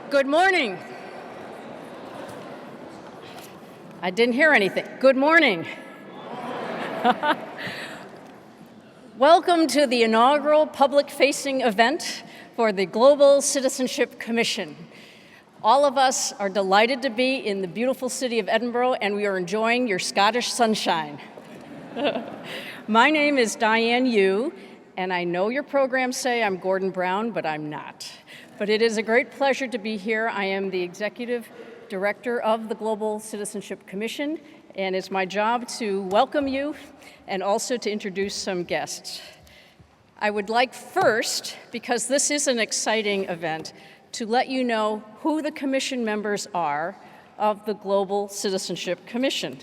Good morning. I didn't hear anything. Good morning. Welcome to the inaugural public-facing event for the Global Citizenship Commission. All of us are delighted to be in the beautiful city of Edinburgh, and we are enjoying your Scottish sunshine. My name is Diane Yu, and I know your programs say I'm Gordon Brown, but I'm not. But it is a great pleasure to be here. I am the Executive Director of the Global Citizenship Commission, and it's my job to welcome you and also to introduce some guests. I would like first, because this is an exciting event, to let you know who the Commission members are of the Global Citizenship Commission.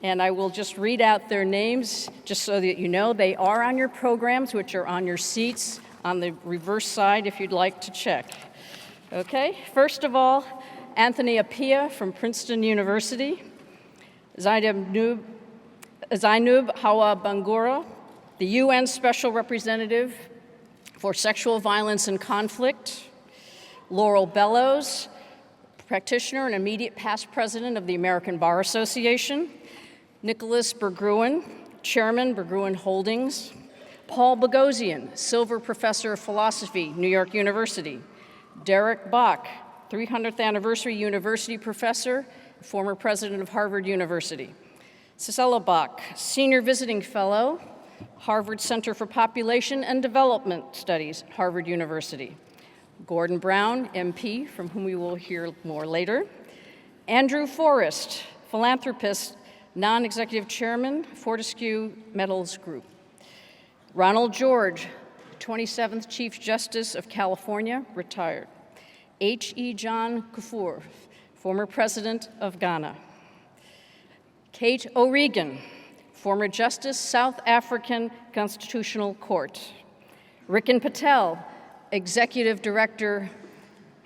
And I will just read out their names just so that you know. They are on your programs, which are on your seats on the reverse side if you'd like to check. Okay, first of all, Anthony Appiah from Princeton University, Zainab Hawa Bangura, the UN Special Representative for Sexual Violence and Conflict, Laurel Bellows, practitioner and immediate past president of the American Bar Association, Nicholas Berggruen, chairman, Berggruen Holdings, Paul Boghossian, Silver Professor of Philosophy, New York University, Derek Bach, 300th Anniversary University Professor, former president of Harvard University, Cicela Bach, Senior Visiting Fellow, Harvard Center for Population and Development Studies, Harvard University, Gordon Brown, MP, from whom we will hear more later, Andrew Forrest, philanthropist, non-executive chairman, Fortescue Metals Group, Ronald George, 27th Chief Justice of California, retired, H.E. John Kufuor, former president of Ghana, Kate O'Regan, former Justice, South African Constitutional Court, Rikin Patel, Executive Director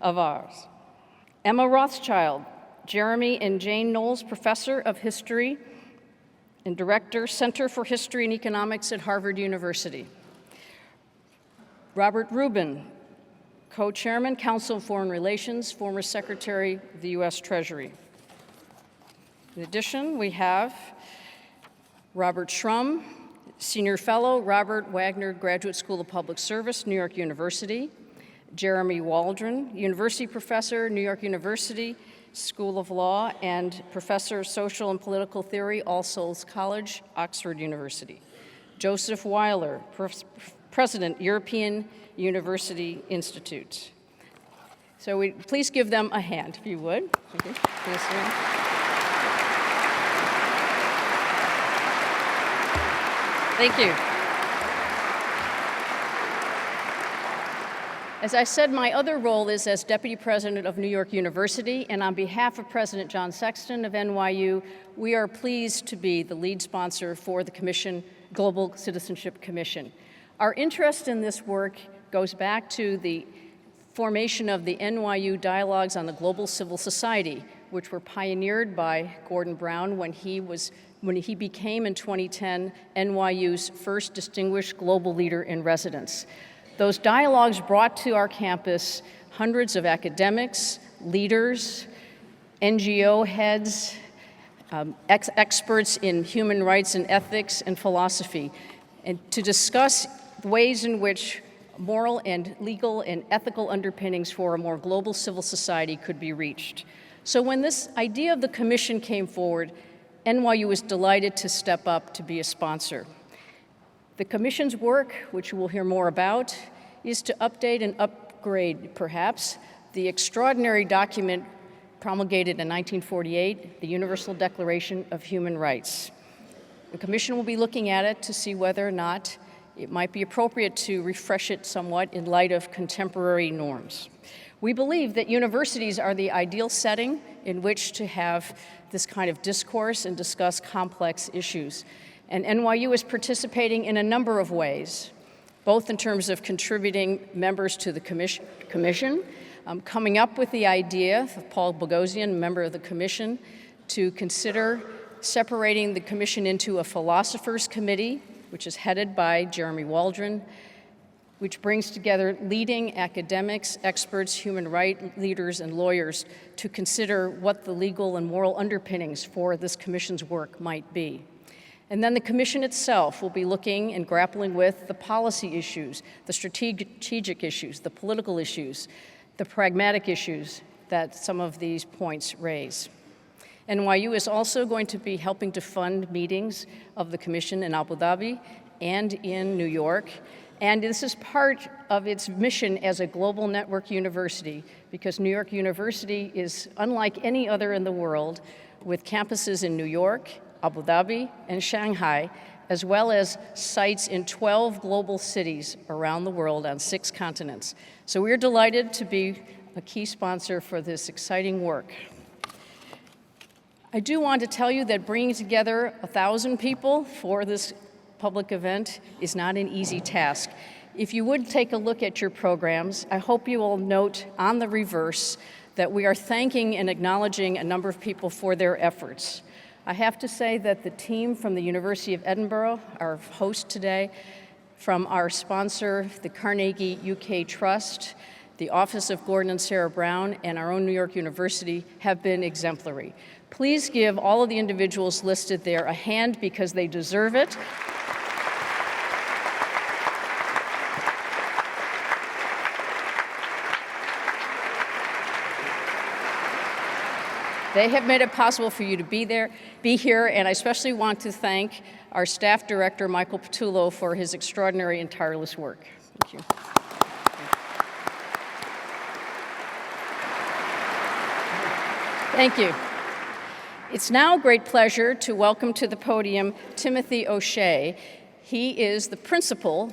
of ours, Emma Rothschild, Jeremy and Jane Knowles Professor of History and Director, Center for History and Economics at Harvard University, Robert Rubin, Co-Chairman, Council of Foreign Relations, former Secretary of the U.S. Treasury. In addition, we have Robert Shrum, Senior Fellow, Robert Wagner Graduate School of Public Service, New York University, Jeremy Waldron, University Professor, New York University School of Law, and Professor of Social and Political Theory, All Souls College, Oxford University, Joseph Weiler, President, European University Institute. So please give them a hand, if you would. Okay. Thank you. As I said, my other role is as Deputy President of New York University, and on behalf of President John Sexton of NYU, we are pleased to be the lead sponsor for the Global Citizenship Commission. Our interest in this work goes back to the formation of the NYU Dialogues on the Global Civil Society, which were pioneered by Gordon Brown when he became in 2010 NYU's first distinguished global leader in residence. Those dialogues brought to our campus hundreds of academics, leaders, NGO heads, experts in human rights and ethics and philosophy, and to discuss ways in which moral and legal and ethical underpinnings for a more global civil society could be reached. So when this idea of the commission came forward, NYU was delighted to step up to be a sponsor. The commission's work, which we'll hear more about, is to update and upgrade, perhaps, the extraordinary document promulgated in 1948, the Universal Declaration of Human Rights. The commission will be looking at it to see whether or not it might be appropriate to refresh it somewhat in light of contemporary norms. We believe that universities are the ideal setting in which to have this kind of discourse and discuss complex issues. And NYU is participating in a number of ways, both in terms of contributing members to the commission, coming up with the idea of Paul Boghossian, a member of the commission, to consider separating the commission into a philosophers committee, which is headed by Jeremy Waldron. which brings together leading academics, experts, human rights leaders, and lawyers to consider what the legal and moral underpinnings for this commission's work might be. And then the commission itself will be looking and grappling with the policy issues, the strategic issues, the political issues, the pragmatic issues that some of these points raise. NYU is also going to be helping to fund meetings of the commission in Abu Dhabi and in New York. And this is part of its mission as a global network university, because New York University is unlike any other in the world, with campuses in New York, Abu Dhabi, and Shanghai, as well as sites in 12 global cities around the world on 6 continents. So we're delighted to be a key sponsor for this exciting work. I do want to tell you that bringing together 1,000 people for this public event is not an easy task. If you would take a look at your programs, I hope you will note on the reverse that we are thanking and acknowledging a number of people for their efforts. I have to say that the team from the University of Edinburgh, our host today, from our sponsor, the Carnegie UK Trust, the Office of Gordon and Sarah Brown, and our own New York University have been exemplary. Please give all of the individuals listed there a hand because they deserve it. They have made it possible for you to be here, and I especially want to thank our staff director, Michael Patullo, for his extraordinary and tireless work. Thank you. Thank you. It's now a great pleasure to welcome to the podium Timothy O'Shea. He is the principal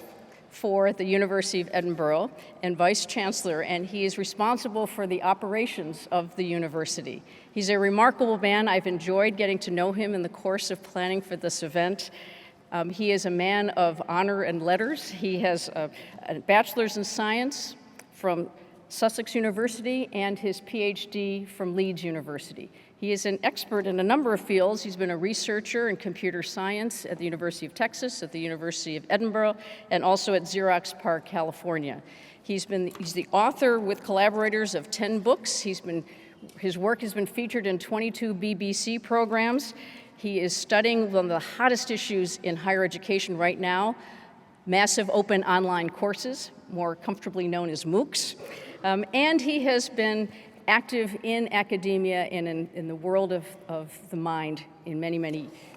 for the University of Edinburgh and vice chancellor, and he is responsible for the operations of the university. He's a remarkable man. I've enjoyed getting to know him in the course of planning for this event. He is a man of honor and letters. He has a bachelor's in science from Sussex University and his PhD from Leeds University. He is an expert in a number of fields. He's been a researcher in computer science at the University of Texas, at the University of Edinburgh, and also at Xerox PARC, California. He's the author with collaborators of 10 books. His work has been featured in 22 BBC programs. He is studying one of the hottest issues in higher education right now, massive open online courses, more comfortably known as MOOCs. And he has been active in academia and in the world of the mind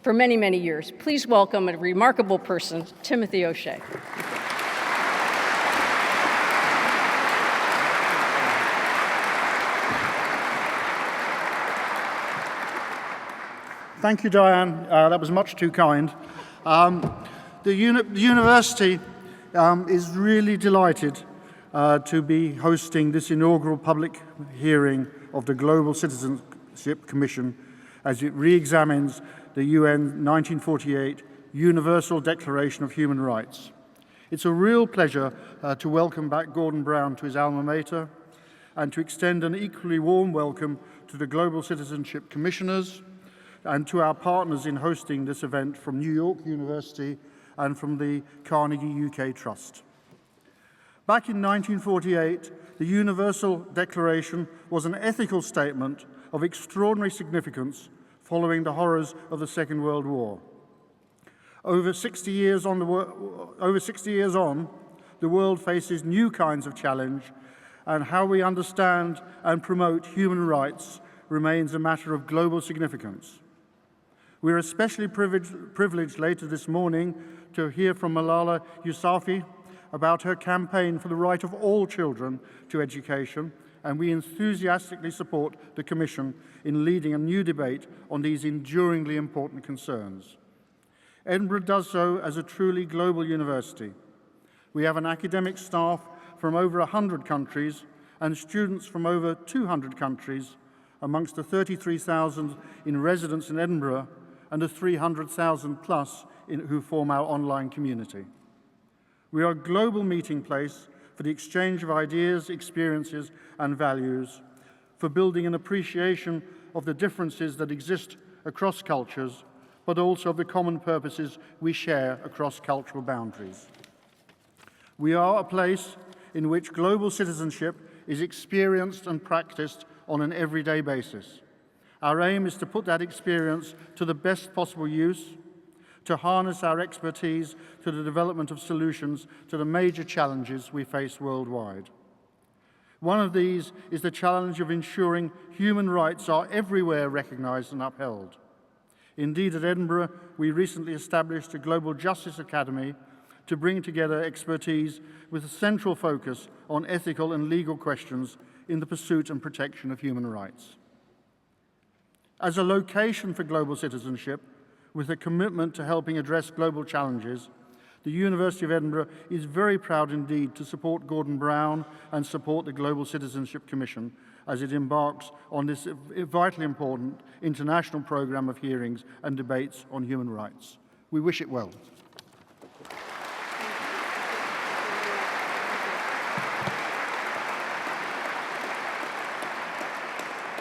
for many years. Please welcome a remarkable person, Timothy O'Shea. Thank you, Diane. That was much too kind. The university is really delighted to be hosting this inaugural public hearing of the Global Citizenship Commission as it re-examines the UN 1948 Universal Declaration of Human Rights. It's a real pleasure to welcome back Gordon Brown to his alma mater and to extend an equally warm welcome to the Global Citizenship Commissioners and to our partners in hosting this event from New York University and from the Carnegie UK Trust. Back in 1948, the Universal Declaration was an ethical statement of extraordinary significance following the horrors of the Second World War. Over 60 years on, the world faces new kinds of challenge, and how we understand and promote human rights remains a matter of global significance. We're especially privileged later this morning to hear from Malala Yousafzai about her campaign for the right of all children to education, and we enthusiastically support the Commission in leading a new debate on these enduringly important concerns. Edinburgh does so as a truly global university. We have an academic staff from over 100 countries and students from over 200 countries, amongst the 33,000 in residence in Edinburgh and the 300,000 plus who form our online community. We are a global meeting place for the exchange of ideas, experiences, and values, for building an appreciation of the differences that exist across cultures, but also of the common purposes we share across cultural boundaries. We are a place in which global citizenship is experienced and practiced on an everyday basis. Our aim is to put that experience to the best possible use, to harness our expertise to the development of solutions to the major challenges we face worldwide. One of these is the challenge of ensuring human rights are everywhere recognized and upheld. Indeed, at Edinburgh, we recently established a Global Justice Academy to bring together expertise with a central focus on ethical and legal questions in the pursuit and protection of human rights. As a location for global citizenship, with a commitment to helping address global challenges, the University of Edinburgh is very proud indeed to support Gordon Brown and support the Global Citizenship Commission as it embarks on this vitally important international programme of hearings and debates on human rights. We wish it well.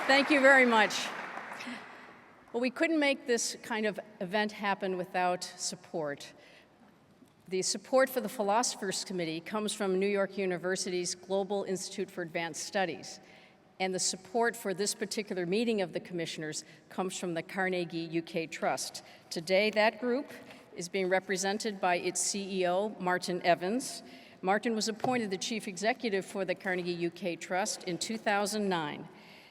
Thank you very much. Well, we couldn't make this kind of event happen without support. The support for the Philosophers Committee comes from New York University's Global Institute for Advanced Studies, and the support for this particular meeting of the commissioners comes from the Carnegie UK Trust. Today, that group is being represented by its CEO, Martin Evans. Martin was appointed the chief executive for the Carnegie UK Trust in 2009.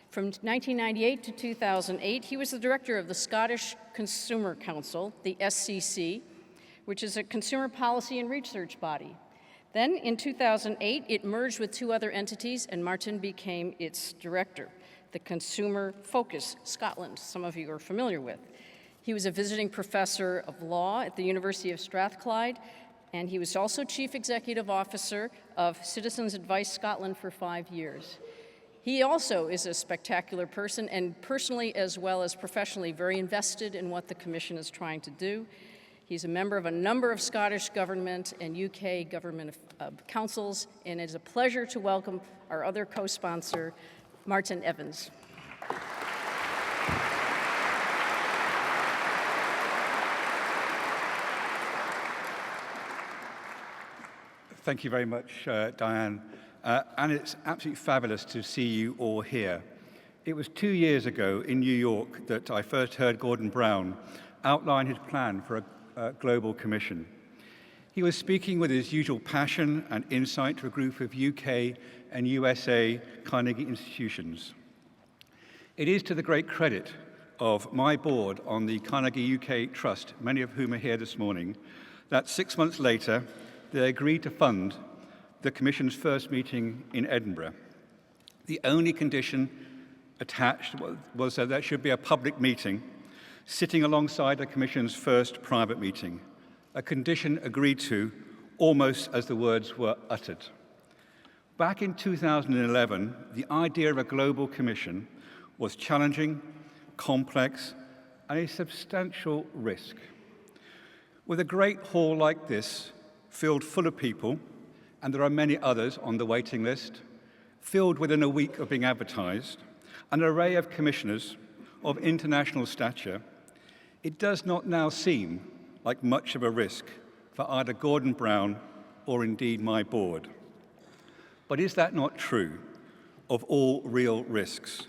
From 1998 to 2008, he was the director of the Scottish Consumer Council, the SCC, which is a consumer policy and research body. Then, in 2008, it merged with two other entities, and Martin became its director, the Consumer Focus Scotland, some of you are familiar with. He was a visiting professor of law at the University of Strathclyde, and he was also chief executive officer of Citizens Advice Scotland for 5 years. He also is a spectacular person, and personally as well as professionally very invested in what the Commission is trying to do. He's a member of a number of Scottish government and UK government councils, and it is a pleasure to welcome our other co-sponsor, Martin Evans. Thank you very much, Diane. And it's absolutely fabulous to see you all here. It was 2 years ago in New York that I first heard Gordon Brown outline his plan for a global commission. He was speaking with his usual passion and insight to a group of UK and USA Carnegie institutions. It is to the great credit of my board on the Carnegie UK Trust, many of whom are here this morning, that 6 months later, they agreed to fund the Commission's first meeting in Edinburgh. The only condition attached was that there should be a public meeting sitting alongside the Commission's first private meeting, a condition agreed to almost as the words were uttered. Back in 2011, the idea of a global commission was challenging, complex, and a substantial risk. With a great hall like this, filled full of people, and there are many others on the waiting list, filled within a week of being advertised, an array of commissioners of international stature, it does not now seem like much of a risk for either Gordon Brown or indeed my board. But is that not true of all real risks?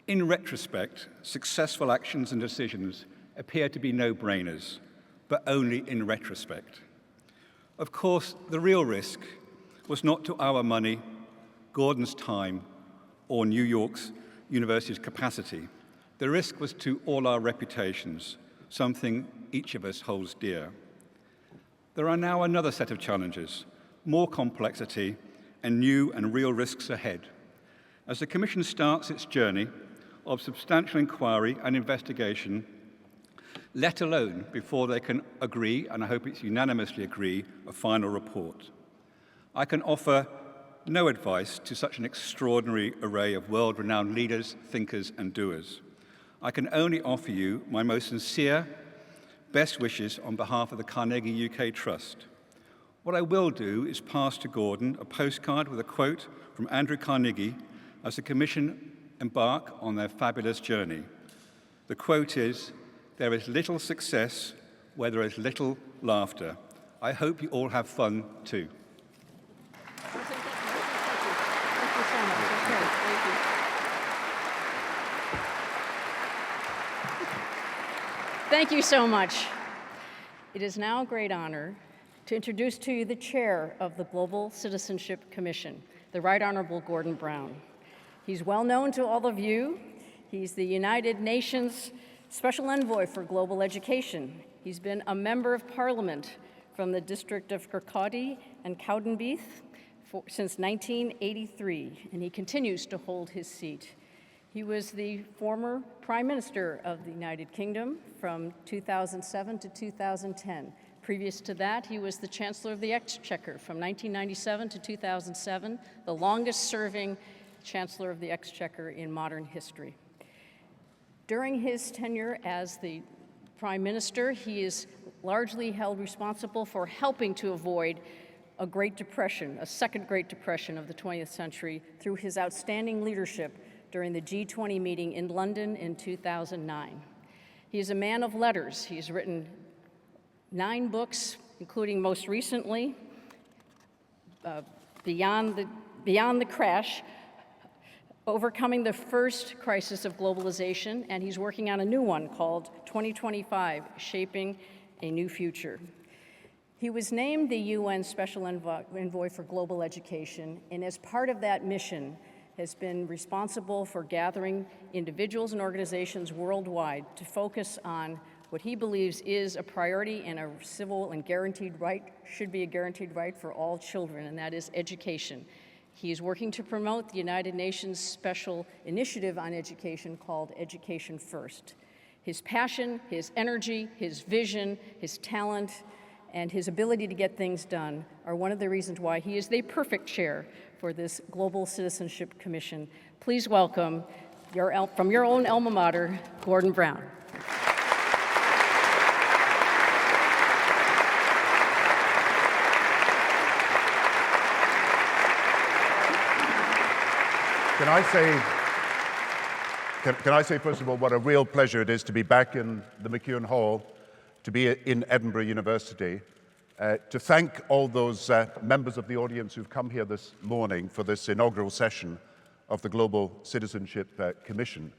In retrospect, successful actions and decisions appear to be no-brainers, but only in retrospect. Of course, the real risk was not to our money, Gordon's time, or New York's university's capacity. The risk was to all our reputations, something each of us holds dear. There are now another set of challenges, more complexity, and new and real risks ahead. As the Commission starts its journey of substantial inquiry and investigation, let alone before they can agree, and I hope it's unanimously agree, a final report. I can offer no advice to such an extraordinary array of world-renowned leaders, thinkers, and doers. I can only offer you my most sincere, best wishes on behalf of the Carnegie UK Trust. What I will do is pass to Gordon a postcard with a quote from Andrew Carnegie as the Commission embark on their fabulous journey. The quote is, "There is little success where there is little laughter." I hope you all have fun too. Thank you so much. It is now a great honor to introduce to you the chair of the Global Citizenship Commission, the Right Honourable Gordon Brown. He's well known to all of you. He's the United Nations Special Envoy for Global Education. He's been a member of Parliament from the District of Kirkcaldy and Cowdenbeath since 1983, and he continues to hold his seat. He was the former Prime Minister of the United Kingdom from 2007 to 2010. Previous to that, he was the Chancellor of the Exchequer from 1997 to 2007, the longest-serving Chancellor of the Exchequer in modern history. During his tenure as the Prime Minister, he is largely held responsible for helping to avoid a Great Depression, a second Great Depression of the 20th century, through his outstanding leadership during the G20 meeting in London in 2009. He is a man of letters. He's written 9 books, including most recently, Beyond the Crash, Overcoming the First Crisis of Globalization, and he's working on a new one called 2025, Shaping a New Future. He was named the UN Special Envoy for Global Education, and as part of that mission, has been responsible for gathering individuals and organizations worldwide to focus on what he believes is a priority and a civil and guaranteed right, should be a guaranteed right for all children, and that is education. He is working to promote the United Nations special initiative on education called Education First. His passion, his energy, his vision, his talent, and his ability to get things done are one of the reasons why he is the perfect chair for this Global Citizenship Commission. Please welcome, from your own alma mater, Gordon Brown. Can I say, first of all, what a real pleasure it is to be back in the McEwan Hall, to be in Edinburgh University, to thank all those members of the audience who've come here this morning for this inaugural session of the Global Citizenship Commission,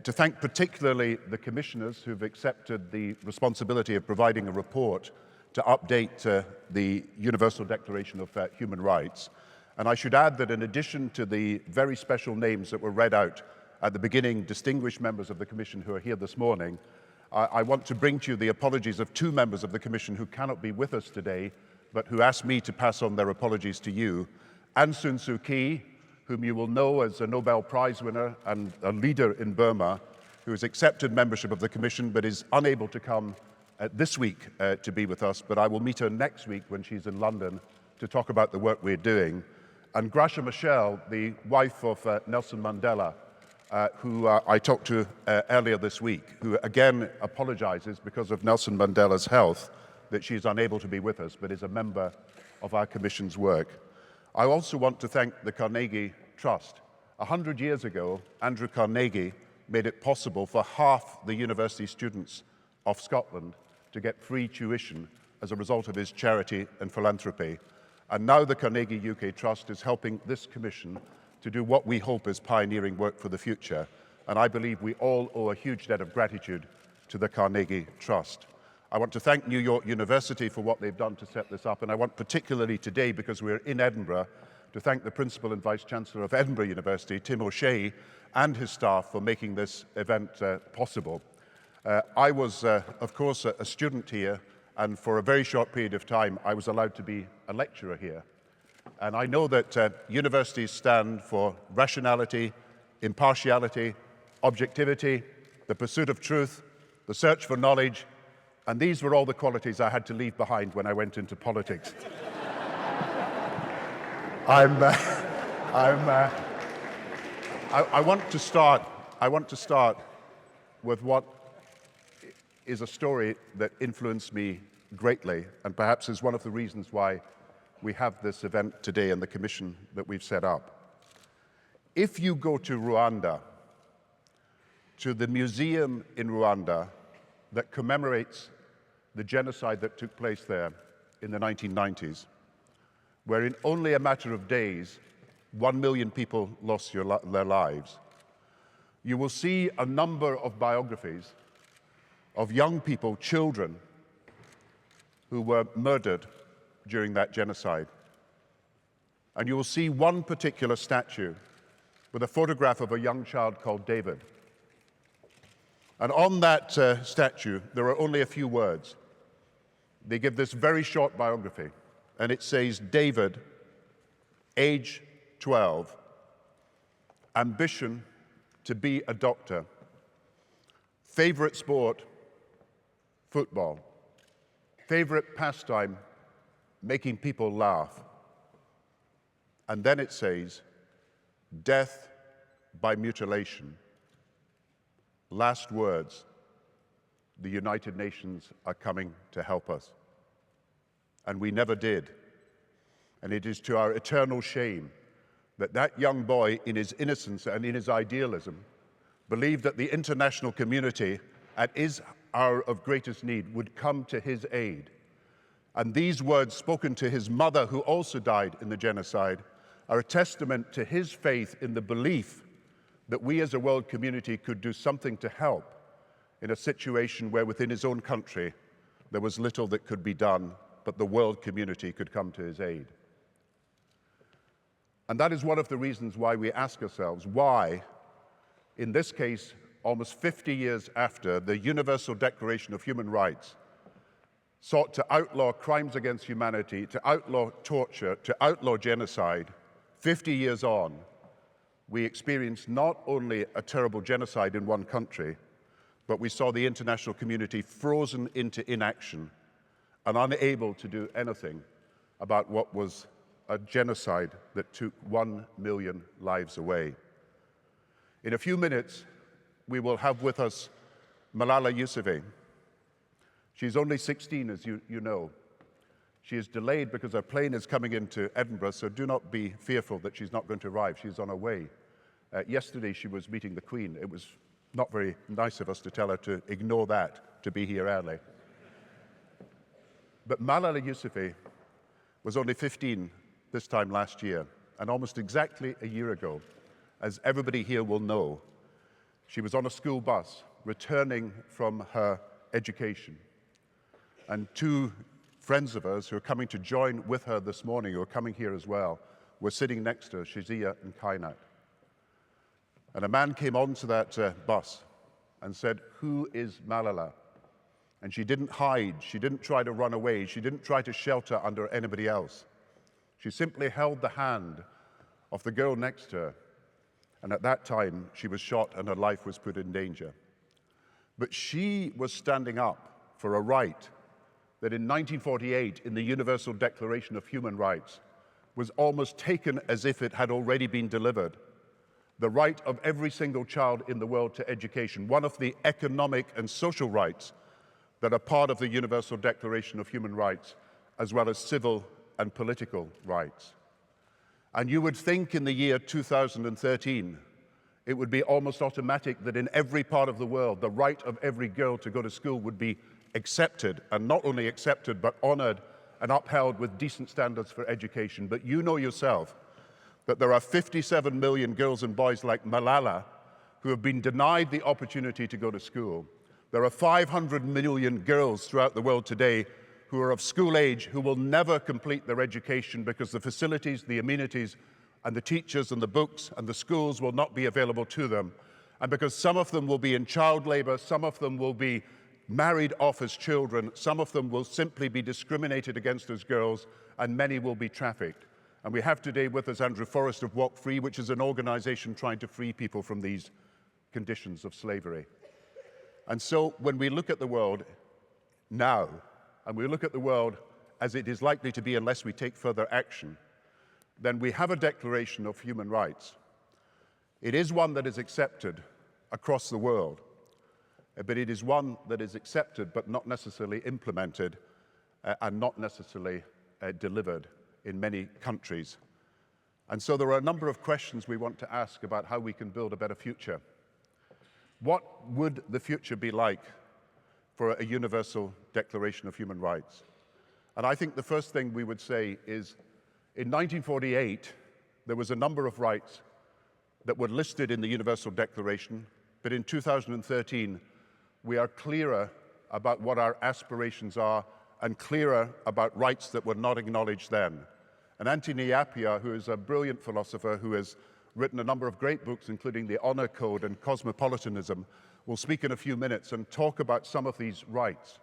to thank particularly the commissioners who've accepted the responsibility of providing a report to update the Universal Declaration of Human Rights. And I should add that in addition to the very special names that were read out at the beginning, distinguished members of the Commission who are here this morning, I want to bring to you the apologies of 2 members of the Commission who cannot be with us today, but who asked me to pass on their apologies to you. Aung San Suu Kyi, whom you will know as a Nobel Prize winner and a leader in Burma, who has accepted membership of the Commission but is unable to come this week to be with us, but I will meet her next week when she's in London to talk about the work we're doing. And Gracia Machel, the wife of Nelson Mandela, who I talked to earlier this week, who again apologizes because of Nelson Mandela's health that she's unable to be with us, but is a member of our Commission's work. I also want to thank the Carnegie Trust. 100 years ago, Andrew Carnegie made it possible for half the university students of Scotland to get free tuition as a result of his charity and philanthropy. And now the Carnegie UK Trust is helping this Commission to do what we hope is pioneering work for the future. And I believe we all owe a huge debt of gratitude to the Carnegie Trust. I want to thank New York University for what they've done to set this up, and I want particularly today, because we're in Edinburgh, to thank the Principal and Vice-Chancellor of Edinburgh University, Tim O'Shea, and his staff for making this event possible. I was, of course, a student here, and for a very short period of time, I was allowed to be a lecturer here. And I know that universities stand for rationality, impartiality, objectivity, the pursuit of truth, the search for knowledge, and these were all the qualities I had to leave behind when I went into politics. I want to start with what is a story that influenced me greatly, and perhaps is one of the reasons why we have this event today and the commission that we've set up. If you go to Rwanda, to the museum in Rwanda that commemorates the genocide that took place there in the 1990s, where in only a matter of days, 1 million people lost their lives, you will see a number of biographies of young people, children, who were murdered during that genocide. And you will see one particular statue with a photograph of a young child called David. And on that statue, there are only a few words. They give this very short biography, and it says, David, age 12, ambition to be a doctor, favorite sport, football, favorite pastime, making people laugh. And then it says, death by mutilation. Last words, the United Nations are coming to help us. And we never did. And it is to our eternal shame that that young boy, in his innocence and in his idealism, believed that the international community, at his hour of greatest need, would come to his aid. And these words, spoken to his mother, who also died in the genocide, are a testament to his faith in the belief that we as a world community could do something to help in a situation where within his own country there was little that could be done, but the world community could come to his aid. And that is one of the reasons why we ask ourselves why, in this case, almost 50 years after the Universal Declaration of Human Rights sought to outlaw crimes against humanity, to outlaw torture, to outlaw genocide, 50 years on, we experienced not only a terrible genocide in one country, but we saw the international community frozen into inaction and unable to do anything about what was a genocide that took 1 million lives away. In a few minutes, we will have with us Malala Yousafzai. She's only 16, as you know. She is delayed because her plane is coming into Edinburgh, so do not be fearful that she's not going to arrive. She's on her way. Yesterday, she was meeting the Queen. It was not very nice of us to tell her to ignore that, to be here early. But Malala Yousafzai was only 15 this time last year, and almost exactly a year ago, as everybody here will know, she was on a school bus returning from her education. And two friends of hers who are coming to join with her this morning, who are coming here as well, were sitting next to her, Shazia and Kainat. And a man came onto that bus and said, "Who is Malala?" And she didn't hide, she didn't try to run away, she didn't try to shelter under anybody else. She simply held the hand of the girl next to her, and at that time she was shot and her life was put in danger. But she was standing up for a right that in 1948, in the Universal Declaration of Human Rights, was almost taken as if it had already been delivered. The right of every single child in the world to education, one of the economic and social rights that are part of the Universal Declaration of Human Rights, as well as civil and political rights. And you would think in the year 2013, it would be almost automatic that in every part of the world, the right of every girl to go to school would be accepted, and not only accepted, but honored and upheld with decent standards for education. But you know yourself that there are 57 million girls and boys like Malala who have been denied the opportunity to go to school. There are 500 million girls throughout the world today who are of school age who will never complete their education because the facilities, the amenities, and the teachers and the books and the schools will not be available to them. And because some of them will be in child labor, some of them will be married off as children, some of them will simply be discriminated against as girls, and many will be trafficked. And we have today with us Andrew Forrest of Walk Free, which is an organization trying to free people from these conditions of slavery. And so when we look at the world now, and we look at the world as it is likely to be unless we take further action, then we have a Declaration of Human Rights. It is one that is accepted across the world, but it is one that is accepted but not necessarily implemented and not necessarily delivered in many countries. And so there are a number of questions we want to ask about how we can build a better future. What would the future be like for a universal Declaration of Human Rights? And I think the first thing we would say is, in 1948, there was a number of rights that were listed in the Universal Declaration, but in 2013, we are clearer about what our aspirations are and clearer about rights that were not acknowledged then. And Anthony Appiah, who is a brilliant philosopher who has written a number of great books, including The Honor Code and Cosmopolitanism, will speak in a few minutes and talk about some of these rights.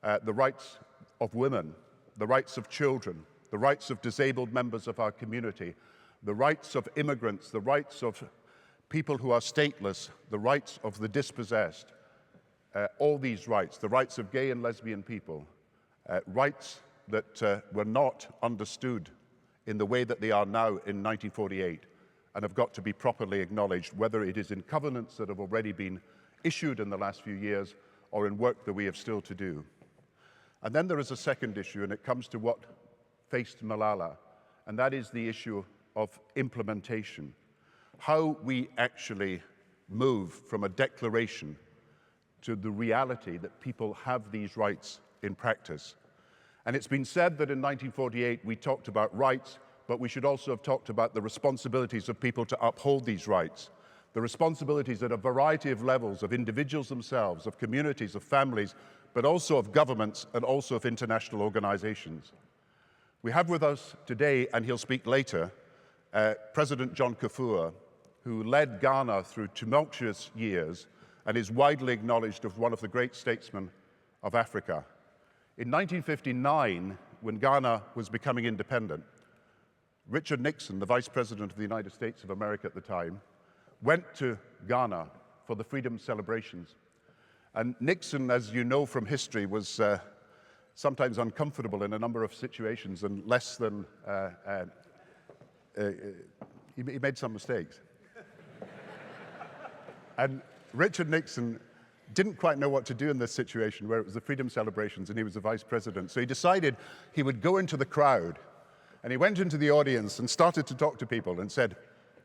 The rights of women, the rights of children, the rights of disabled members of our community, the rights of immigrants, the rights of people who are stateless, the rights of the dispossessed, all these rights, the rights of gay and lesbian people, rights that were not understood in the way that they are now in 1948 and have got to be properly acknowledged, whether it is in covenants that have already been issued in the last few years or in work that we have still to do. And then there is a second issue, and it comes to what faced Malala, and that is the issue of implementation. How we actually move from a declaration to the reality that people have these rights in practice. And it's been said that in 1948 we talked about rights, but we should also have talked about the responsibilities of people to uphold these rights. The responsibilities at a variety of levels of individuals themselves, of communities, of families, but also of governments and also of international organizations. We have with us today, and he'll speak later, President John Kufuor, who led Ghana through tumultuous years and is widely acknowledged as one of the great statesmen of Africa. In 1959, when Ghana was becoming independent, Richard Nixon, the Vice President of the United States of America at the time, went to Ghana for the freedom celebrations. And Nixon, as you know from history, was sometimes uncomfortable in a number of situations and less than, he made some mistakes. And Richard Nixon didn't quite know what to do in this situation where it was the freedom celebrations and he was the vice president. So he decided he would go into the crowd, and he went into the audience and started to talk to people and said,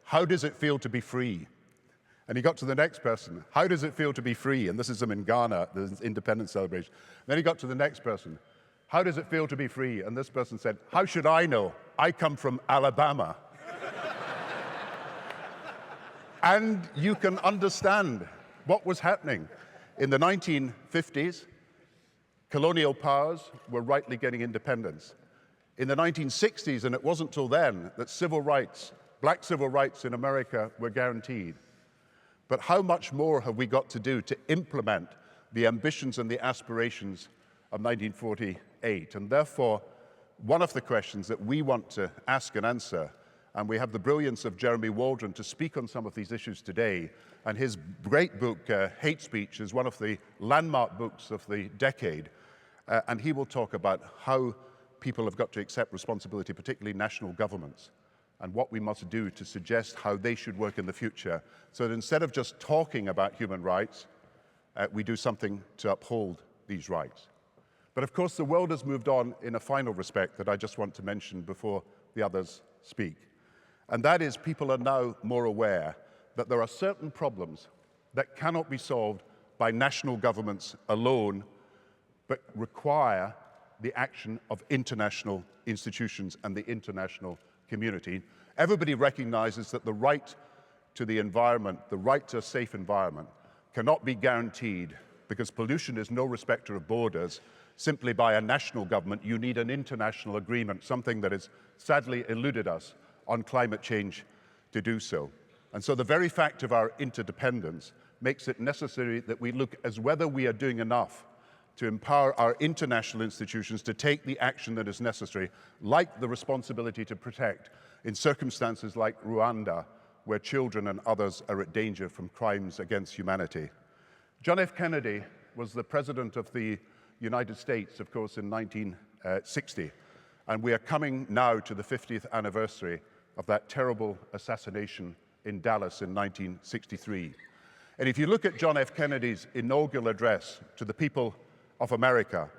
"How does it feel to be free?" And he got to the next person, "How does it feel to be free?" And this is him in Ghana, the independence celebration. Then he got to the next person, "How does it feel to be free?" And this person said, "How should I know? I come from Alabama." And you can understand what was happening. In the 1950s, colonial powers were rightly getting independence. In the 1960s, and it wasn't till then, that civil rights, black civil rights in America were guaranteed. But how much more have we got to do to implement the ambitions and the aspirations of 1948? And therefore, one of the questions that we want to ask and answer, and we have the brilliance of Jeremy Waldron to speak on some of these issues today, and his great book, Hate Speech, is one of the landmark books of the decade, and he will talk about how people have got to accept responsibility, particularly national governments, and what we must do to suggest how they should work in the future, so that instead of just talking about human rights, we do something to uphold these rights. But of course, the world has moved on in a final respect that I just want to mention before the others speak. And that is, people are now more aware that there are certain problems that cannot be solved by national governments alone, but require the action of international institutions and the international community. Everybody recognizes that the right to the environment, the right to a safe environment, cannot be guaranteed because pollution is no respecter of borders simply by a national government. You need an international agreement, something that has sadly eluded us on climate change to do so. And so the very fact of our interdependence makes it necessary that we look as whether we are doing enough to empower our international institutions to take the action that is necessary, like the responsibility to protect in circumstances like Rwanda, where children and others are at danger from crimes against humanity. John F. Kennedy was the President of the United States, of course, in 1960, and we are coming now to the 50th anniversary of that terrible assassination in Dallas in 1963. And if you look at John F. Kennedy's inaugural address to the people of America,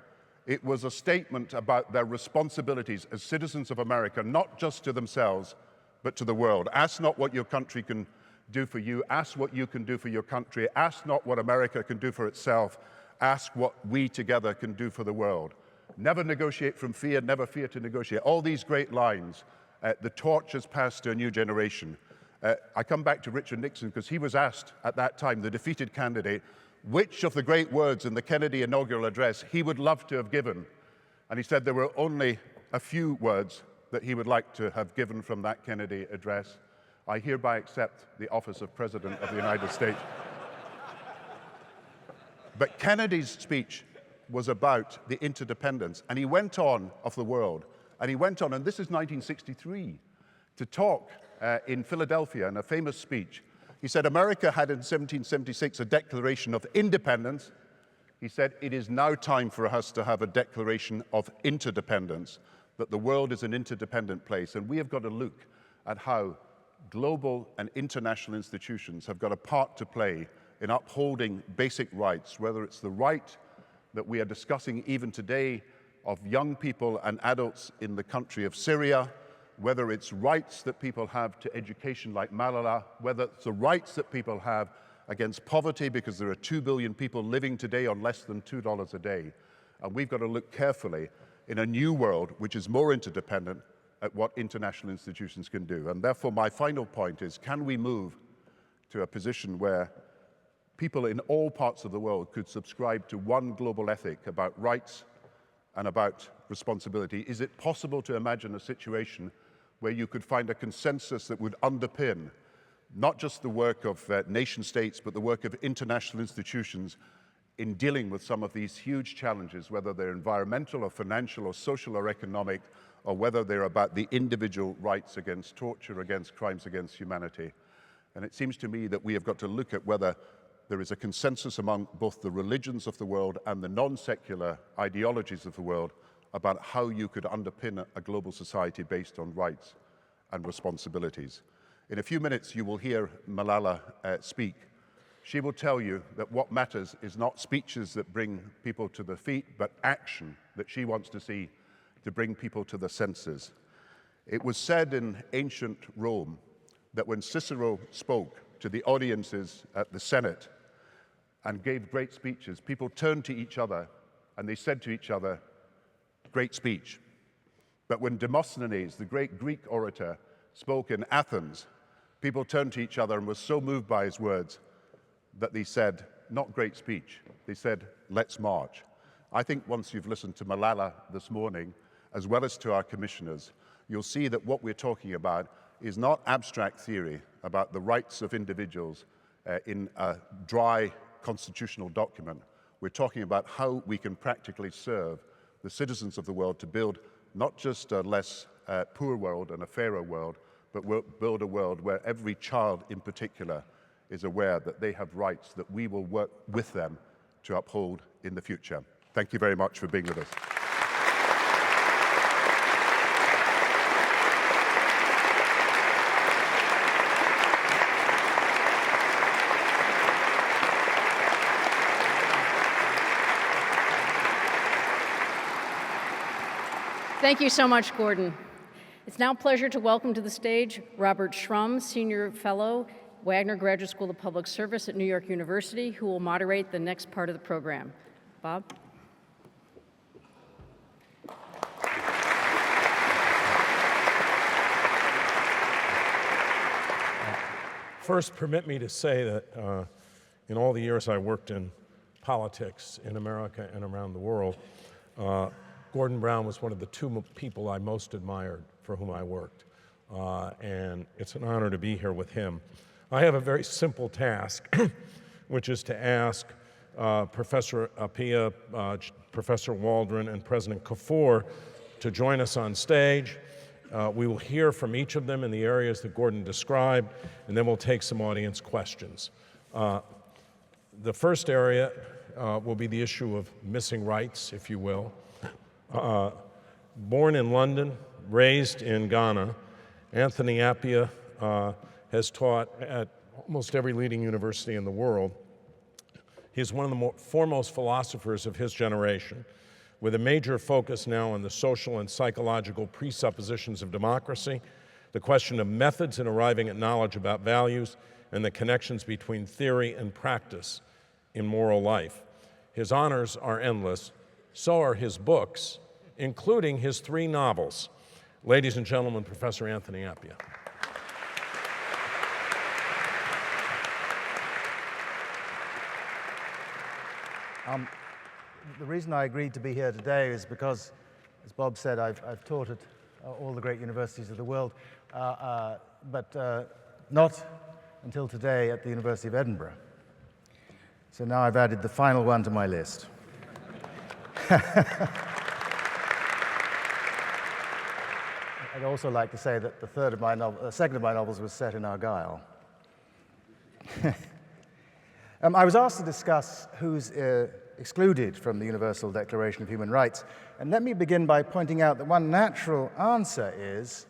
it was a statement about their responsibilities as citizens of America, not just to themselves, but to the world. Ask not what your country can do for you, ask what you can do for your country. Ask not what America can do for itself, ask what we together can do for the world. Never negotiate from fear, never fear to negotiate. All these great lines, the torch has passed to a new generation. I come back to Richard Nixon because he was asked at that time, the defeated candidate, which of the great words in the Kennedy inaugural address he would love to have given. And he said there were only a few words that he would like to have given from that Kennedy address. I hereby accept the office of President of the United States. But Kennedy's speech was about the interdependence, and he went on of the world, and he went on, and this is 1963, to talk in Philadelphia in a famous speech. He said America had in 1776 a Declaration of Independence. He said it is now time for us to have a declaration of interdependence, that the world is an interdependent place, and we have got to look at how global and international institutions have got a part to play in upholding basic rights, whether it's the right that we are discussing even today of young people and adults in the country of Syria, whether it's rights that people have to education like Malala, whether it's the rights that people have against poverty, because there are 2 billion people living today on less than $2 a day. And we've got to look carefully in a new world, which is more interdependent, at what international institutions can do. And therefore, my final point is, can we move to a position where people in all parts of the world could subscribe to one global ethic about rights and about responsibility? Is it possible to imagine a situation where you could find a consensus that would underpin not just the work of nation states, but the work of international institutions in dealing with some of these huge challenges, whether they're environmental or financial or social or economic, or whether they're about the individual rights against torture, against crimes against humanity? And it seems to me that we have got to look at whether there is a consensus among both the religions of the world and the non-secular ideologies of the world about how you could underpin a global society based on rights and responsibilities. In a few minutes, you will hear Malala speak. She will tell you that what matters is not speeches that bring people to their feet, but action that she wants to see to bring people to the senses. It was said in ancient Rome that when Cicero spoke to the audiences at the Senate and gave great speeches, people turned to each other and they said to each other, "Great speech." But when Demosthenes, the great Greek orator, spoke in Athens, people turned to each other and were so moved by his words that they said, "Not great speech." They said, "Let's march." I think once you've listened to Malala this morning, as well as to our commissioners, you'll see that what we're talking about is not abstract theory about the rights of individuals in a dry constitutional document. We're talking about how we can practically serve the citizens of the world to build not just a less poor world and a fairer world, but we'll build a world where every child in particular is aware that they have rights that we will work with them to uphold in the future. Thank you very much for being with us. Thank you so much, Gordon. It's now a pleasure to welcome to the stage Robert Shrum, Senior Fellow, Wagner Graduate School of Public Service at New York University, who will moderate the next part of the program. Bob? First, permit me to say that in all the years I worked in politics in America and around the world, Gordon Brown was one of the two people I most admired for whom I worked, and it's an honor to be here with him. I have a very simple task, which is to ask Professor Appiah, Professor Waldron, and President Kaffour to join us on stage. We will hear from each of them in the areas that Gordon described, and then we'll take some audience questions. The first area will be the issue of missing rights, if you will. Born in London, raised in Ghana, Anthony Appiah has taught at almost every leading university in the world. He's one of the foremost philosophers of his generation, with a major focus now on the social and psychological presuppositions of democracy, the question of methods in arriving at knowledge about values, and the connections between theory and practice in moral life. His honors are endless. So are his books, including his 3 novels. Ladies and gentlemen, Professor Anthony Appiah. The reason I agreed to be here today is because, as Bob said, I've taught at all the great universities of the world, but not until today at the University of Edinburgh. So now I've added the final one to my list. I'd also like to say that the second of my novels was set in Argyll. I was asked to discuss who's excluded from the Universal Declaration of Human Rights, and let me begin by pointing out that one natural answer is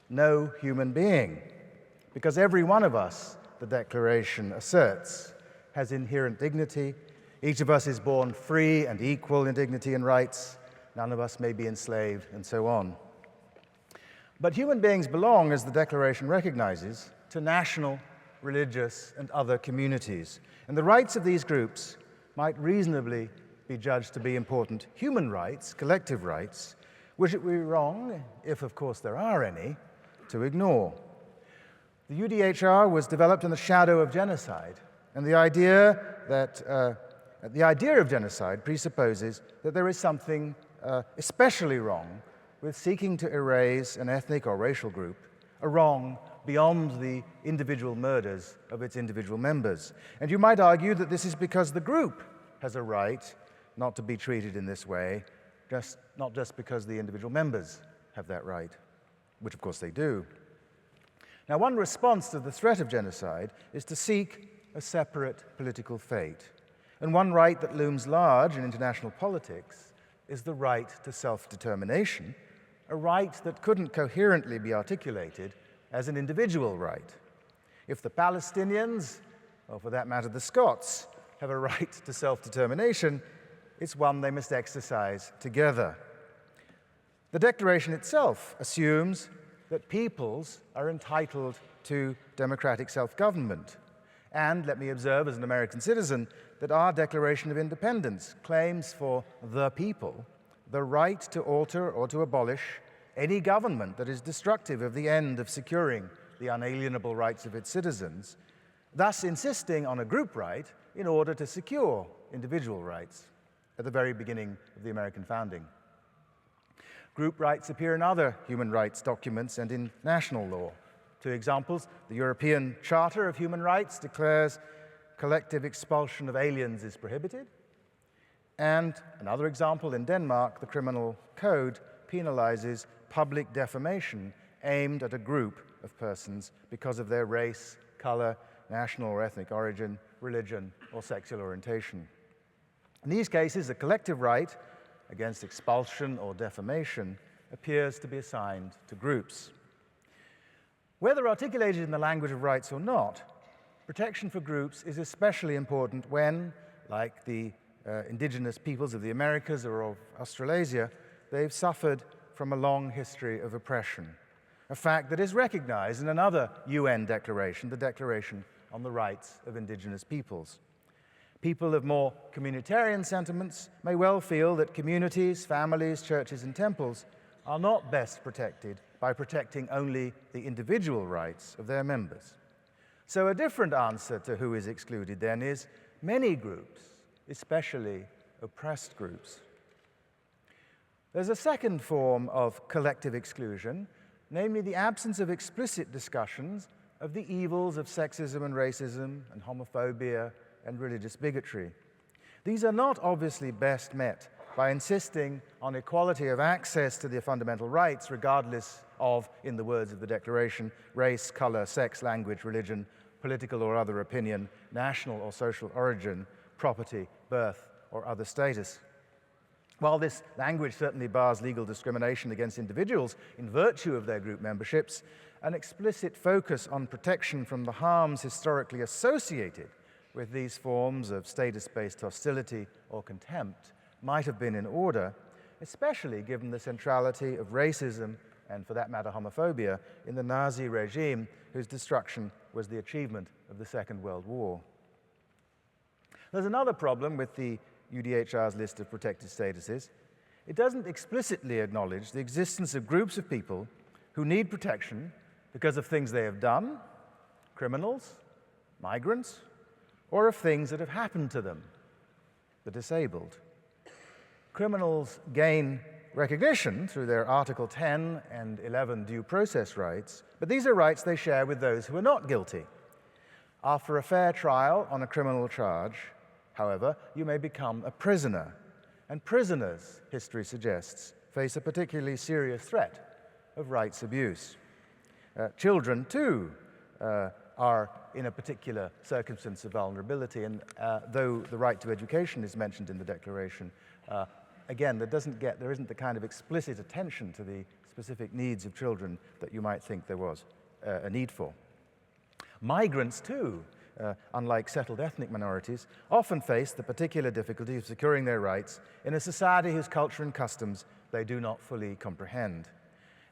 no human being, because every one of us, the Declaration asserts, has inherent dignity. Each of us is born free and equal in dignity and rights. None of us may be enslaved, and so on. But human beings belong, as the Declaration recognizes, to national, religious, and other communities. And the rights of these groups might reasonably be judged to be important human rights, collective rights, which it would be wrong, if of course there are any, to ignore. The UDHR was developed in the shadow of genocide, and the idea of genocide presupposes that there is something especially wrong with seeking to erase an ethnic or racial group, a wrong beyond the individual murders of its individual members. And you might argue that this is because the group has a right not to be treated in this way, not just because the individual members have that right, which of course they do. Now, one response to the threat of genocide is to seek a separate political fate. And one right that looms large in international politics is the right to self-determination, a right that couldn't coherently be articulated as an individual right. If the Palestinians, or for that matter the Scots, have a right to self-determination, it's one they must exercise together. The Declaration itself assumes that peoples are entitled to democratic self-government. And let me observe as an American citizen that our Declaration of Independence claims for the people the right to alter or to abolish any government that is destructive of the end of securing the unalienable rights of its citizens, thus insisting on a group right in order to secure individual rights at the very beginning of the American founding. Group rights appear in other human rights documents and in national law. Two examples: the European Charter of Human Rights declares collective expulsion of aliens is prohibited, and another example, in Denmark, the Criminal Code penalizes public defamation aimed at a group of persons because of their race, color, national or ethnic origin, religion, or sexual orientation. In these cases, a collective right against expulsion or defamation appears to be assigned to groups. Whether articulated in the language of rights or not, protection for groups is especially important when, like the indigenous peoples of the Americas or of Australasia, they've suffered from a long history of oppression, a fact that is recognized in another UN declaration, the Declaration on the Rights of Indigenous Peoples. People of more communitarian sentiments may well feel that communities, families, churches, and temples are not best protected by protecting only the individual rights of their members. So a different answer to who is excluded then is many groups, especially oppressed groups. There's a second form of collective exclusion, namely the absence of explicit discussions of the evils of sexism and racism and homophobia and religious bigotry. These are not obviously best met by insisting on equality of access to their fundamental rights, regardless of, in the words of the Declaration, race, color, sex, language, religion, political or other opinion, national or social origin, property, birth, or other status. While this language certainly bars legal discrimination against individuals in virtue of their group memberships, an explicit focus on protection from the harms historically associated with these forms of status-based hostility or contempt might have been in order, especially given the centrality of racism and, for that matter, homophobia in the Nazi regime, whose destruction was the achievement of the Second World War. There's another problem with the UDHR's list of protected statuses. It doesn't explicitly acknowledge the existence of groups of people who need protection because of things they have done, criminals, migrants, or of things that have happened to them. the disabled. Criminals gain recognition through their Article 10 and 11 due process rights, but these are rights they share with those who are not guilty. After a fair trial on a criminal charge, however, you may become a prisoner. And prisoners, history suggests, face a particularly serious threat of rights abuse. Children, too, are in a particular circumstance of vulnerability, and though the right to education is mentioned in the Declaration, again, there isn't the kind of explicit attention to the specific needs of children that you might think there was a need for. Migrants, too, unlike settled ethnic minorities, often face the particular difficulty of securing their rights in a society whose culture and customs they do not fully comprehend.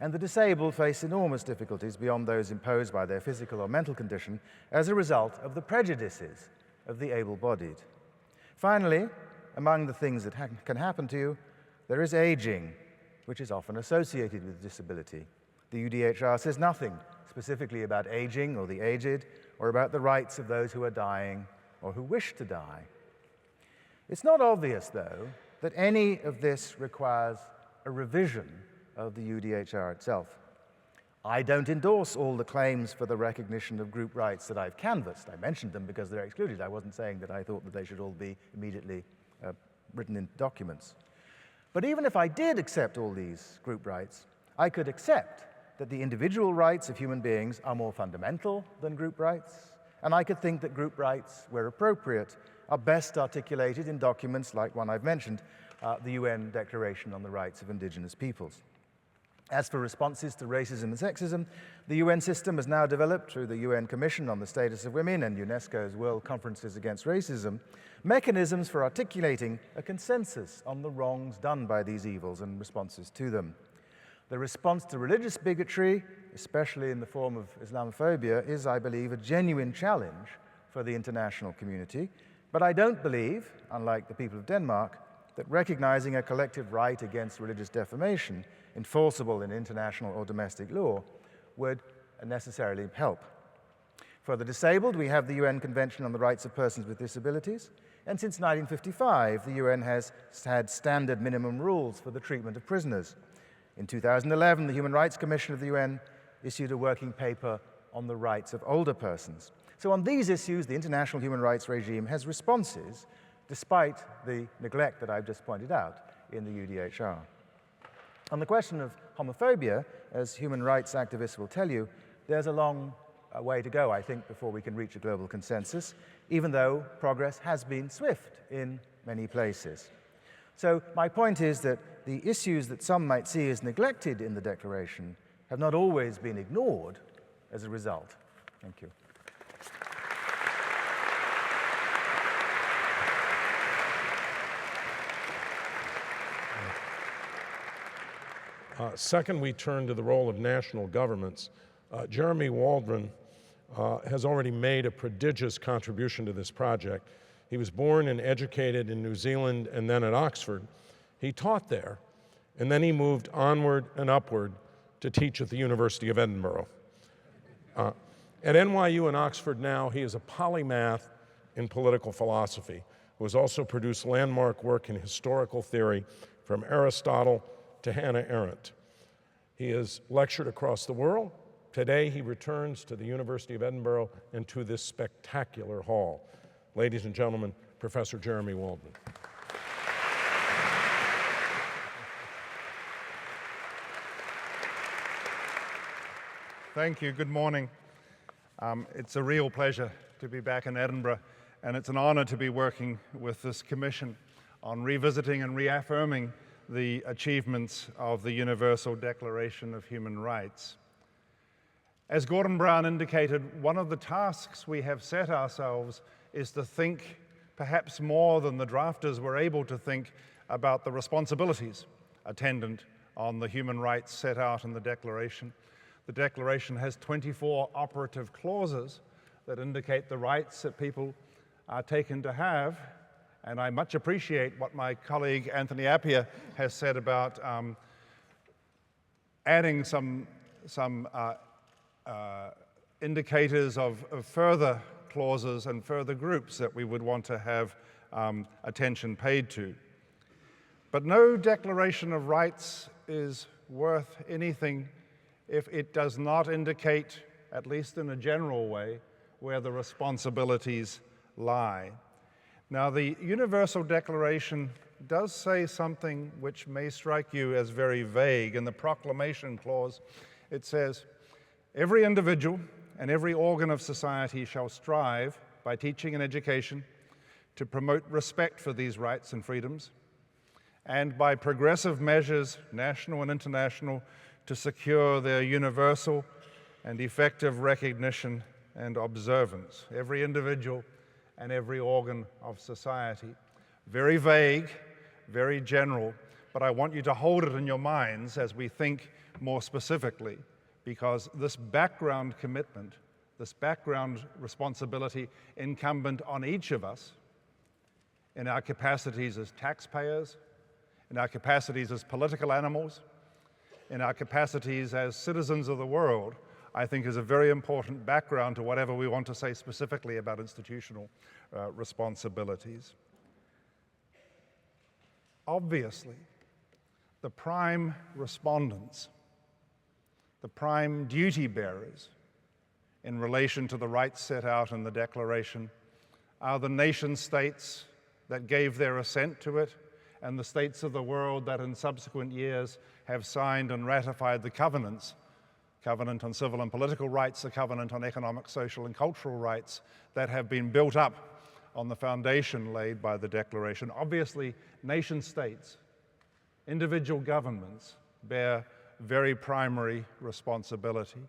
And the disabled face enormous difficulties beyond those imposed by their physical or mental condition as a result of the prejudices of the able-bodied. Finally, among the things that can happen to you, there is aging, which is often associated with disability. The UDHR says nothing specifically about aging or the aged, or about the rights of those who are dying or who wish to die. It's not obvious, though, that any of this requires a revision of the UDHR itself. I don't endorse all the claims for the recognition of group rights that I've canvassed. I mentioned them because they're excluded. I wasn't saying that I thought that they should all be immediately written in documents. But even if I did accept all these group rights, I could accept that the individual rights of human beings are more fundamental than group rights, and I could think that group rights, where appropriate, are best articulated in documents like one I've mentioned, the UN Declaration on the Rights of Indigenous Peoples. As for responses to racism and sexism, the UN system has now developed, through the UN Commission on the Status of Women and UNESCO's World Conferences Against Racism, mechanisms for articulating a consensus on the wrongs done by these evils and responses to them. The response to religious bigotry, especially in the form of Islamophobia, is, I believe, a genuine challenge for the international community. But I don't believe, unlike the people of Denmark, that recognizing a collective right against religious defamation, enforceable in international or domestic law, would necessarily help. For the disabled, we have the UN Convention on the Rights of Persons with Disabilities, and since 1955, the UN has had standard minimum rules for the treatment of prisoners. In 2011, the Human Rights Commission of the UN issued a working paper on the rights of older persons. So on these issues, the international human rights regime has responses, despite the neglect that I've just pointed out in the UDHR. On the question of homophobia, as human rights activists will tell you, there's a long way to go, I think, before we can reach a global consensus, even though progress has been swift in many places. So my point is that the issues that some might see as neglected in the Declaration have not always been ignored as a result. Thank you. Second, we turn to the role of national governments. Jeremy Waldron has already made a prodigious contribution to this project. He was born and educated in New Zealand and then at Oxford. He taught there, and then he moved onward and upward to teach at the University of Edinburgh. At NYU and Oxford now, he is a polymath in political philosophy, who has also produced landmark work in historical theory from Aristotle to Hannah Arendt. He has lectured across the world. Today, he returns to the University of Edinburgh and to this spectacular hall. Ladies and gentlemen, Professor Jeremy Waldron. Thank you. Good morning. It's a real pleasure to be back in Edinburgh, and it's an honor to be working with this commission on revisiting and reaffirming the achievements of the Universal Declaration of Human Rights. As Gordon Brown indicated, one of the tasks we have set ourselves is to think perhaps more than the drafters were able to think about the responsibilities attendant on the human rights set out in the Declaration. The Declaration has 24 operative clauses that indicate the rights that people are taken to have, and I much appreciate what my colleague Anthony Appiah has said about adding some indicators of further clauses and further groups that we would want to have attention paid to. But no declaration of rights is worth anything if it does not indicate, at least in a general way, where the responsibilities lie. Now, the Universal Declaration does say something which may strike you as very vague. In the Proclamation Clause, it says, "Every individual and every organ of society shall strive, by teaching and education, to promote respect for these rights and freedoms, and by progressive measures, national and international, to secure their universal and effective recognition and observance." Every individual and every organ of society. Very vague, very general, but I want you to hold it in your minds as we think more specifically, because this background commitment, this background responsibility incumbent on each of us in our capacities as taxpayers, in our capacities as political animals, in our capacities as citizens of the world, I think is a very important background to whatever we want to say specifically about institutional responsibilities. Obviously, the prime respondents, the prime duty bearers in relation to the rights set out in the Declaration are the nation states that gave their assent to it and the states of the world that in subsequent years have signed and ratified the covenants, Covenant on Civil and Political Rights, the Covenant on Economic, Social and Cultural Rights, that have been built up on the foundation laid by the Declaration. Obviously, nation states, individual governments bear very primary responsibility.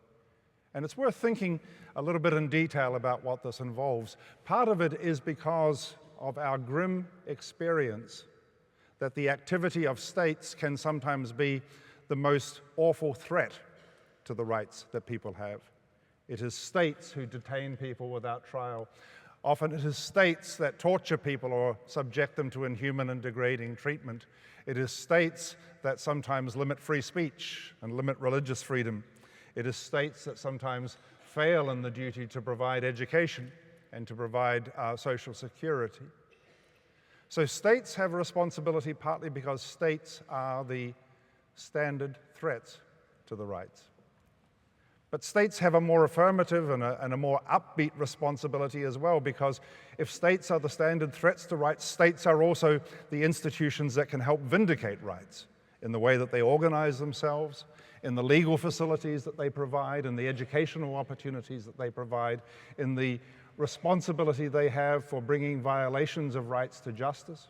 And it's worth thinking a little bit in detail about what this involves. Part of it is because of our grim experience that the activity of states can sometimes be the most awful threat to the rights that people have. It is states who detain people without trial. Often it is states that torture people or subject them to inhuman and degrading treatment. It is states that sometimes limit free speech and limit religious freedom. It is states that sometimes fail in the duty to provide education and to provide social security. So states have a responsibility partly because states are the standard threats to the rights. But states have a more affirmative and a more upbeat responsibility as well, because if states are the standard threats to rights, states are also the institutions that can help vindicate rights in the way that they organize themselves, in the legal facilities that they provide, in the educational opportunities that they provide, in the responsibility they have for bringing violations of rights to justice,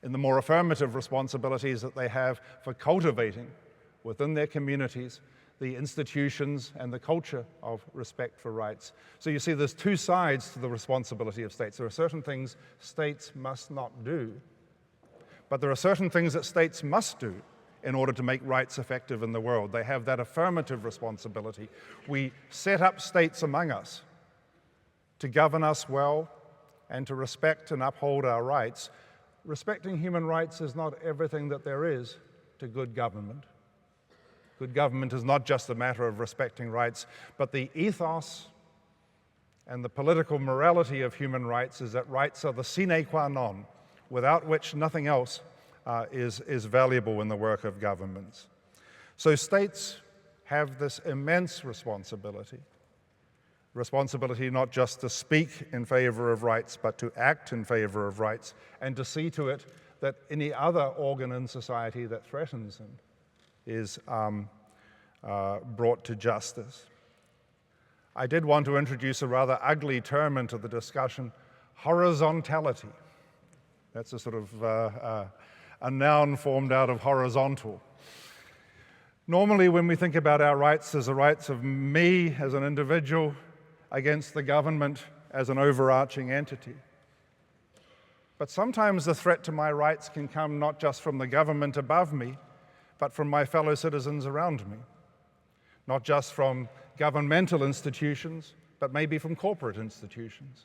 in the more affirmative responsibilities that they have for cultivating within their communities the institutions and the culture of respect for rights. So you see, there's two sides to the responsibility of states. There are certain things states must not do, but there are certain things that states must do in order to make rights effective in the world. They have that affirmative responsibility. We set up states among us to govern us well and to respect and uphold our rights. Respecting human rights is not everything that there is to good government. Good government is not just a matter of respecting rights, but the ethos and the political morality of human rights is that rights are the sine qua non, without which nothing else is valuable in the work of governments. So states have this immense responsibility not just to speak in favor of rights, but to act in favor of rights and to see to it that any other organ in society that threatens them is brought to justice. I did want to introduce a rather ugly term into the discussion, horizontality. That's a sort of a noun formed out of horizontal. Normally, when we think about our rights as the rights of me as an individual against the government as an overarching entity. But sometimes the threat to my rights can come not just from the government above me, but from my fellow citizens around me. Not just from governmental institutions, but maybe from corporate institutions.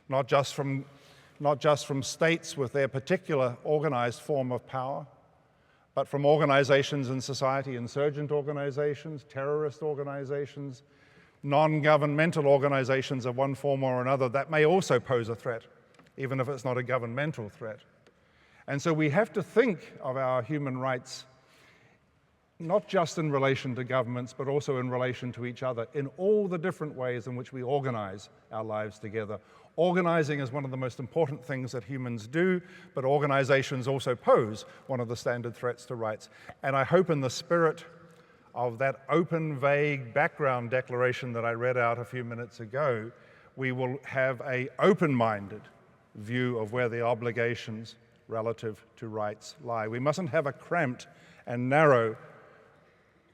Not just from states with their particular organized form of power, but from organizations in society, insurgent organizations, terrorist organizations, non-governmental organizations of one form or another that may also pose a threat even if it's not a governmental threat. And so we have to think of our human rights not just in relation to governments, but also in relation to each other, in all the different ways in which we organize our lives together. Organizing is one of the most important things that humans do, but organizations also pose one of the standard threats to rights. And I hope in the spirit of that open, vague background declaration that I read out a few minutes ago, we will have an open-minded view of where the obligations relative to rights lie. We mustn't have a cramped and narrow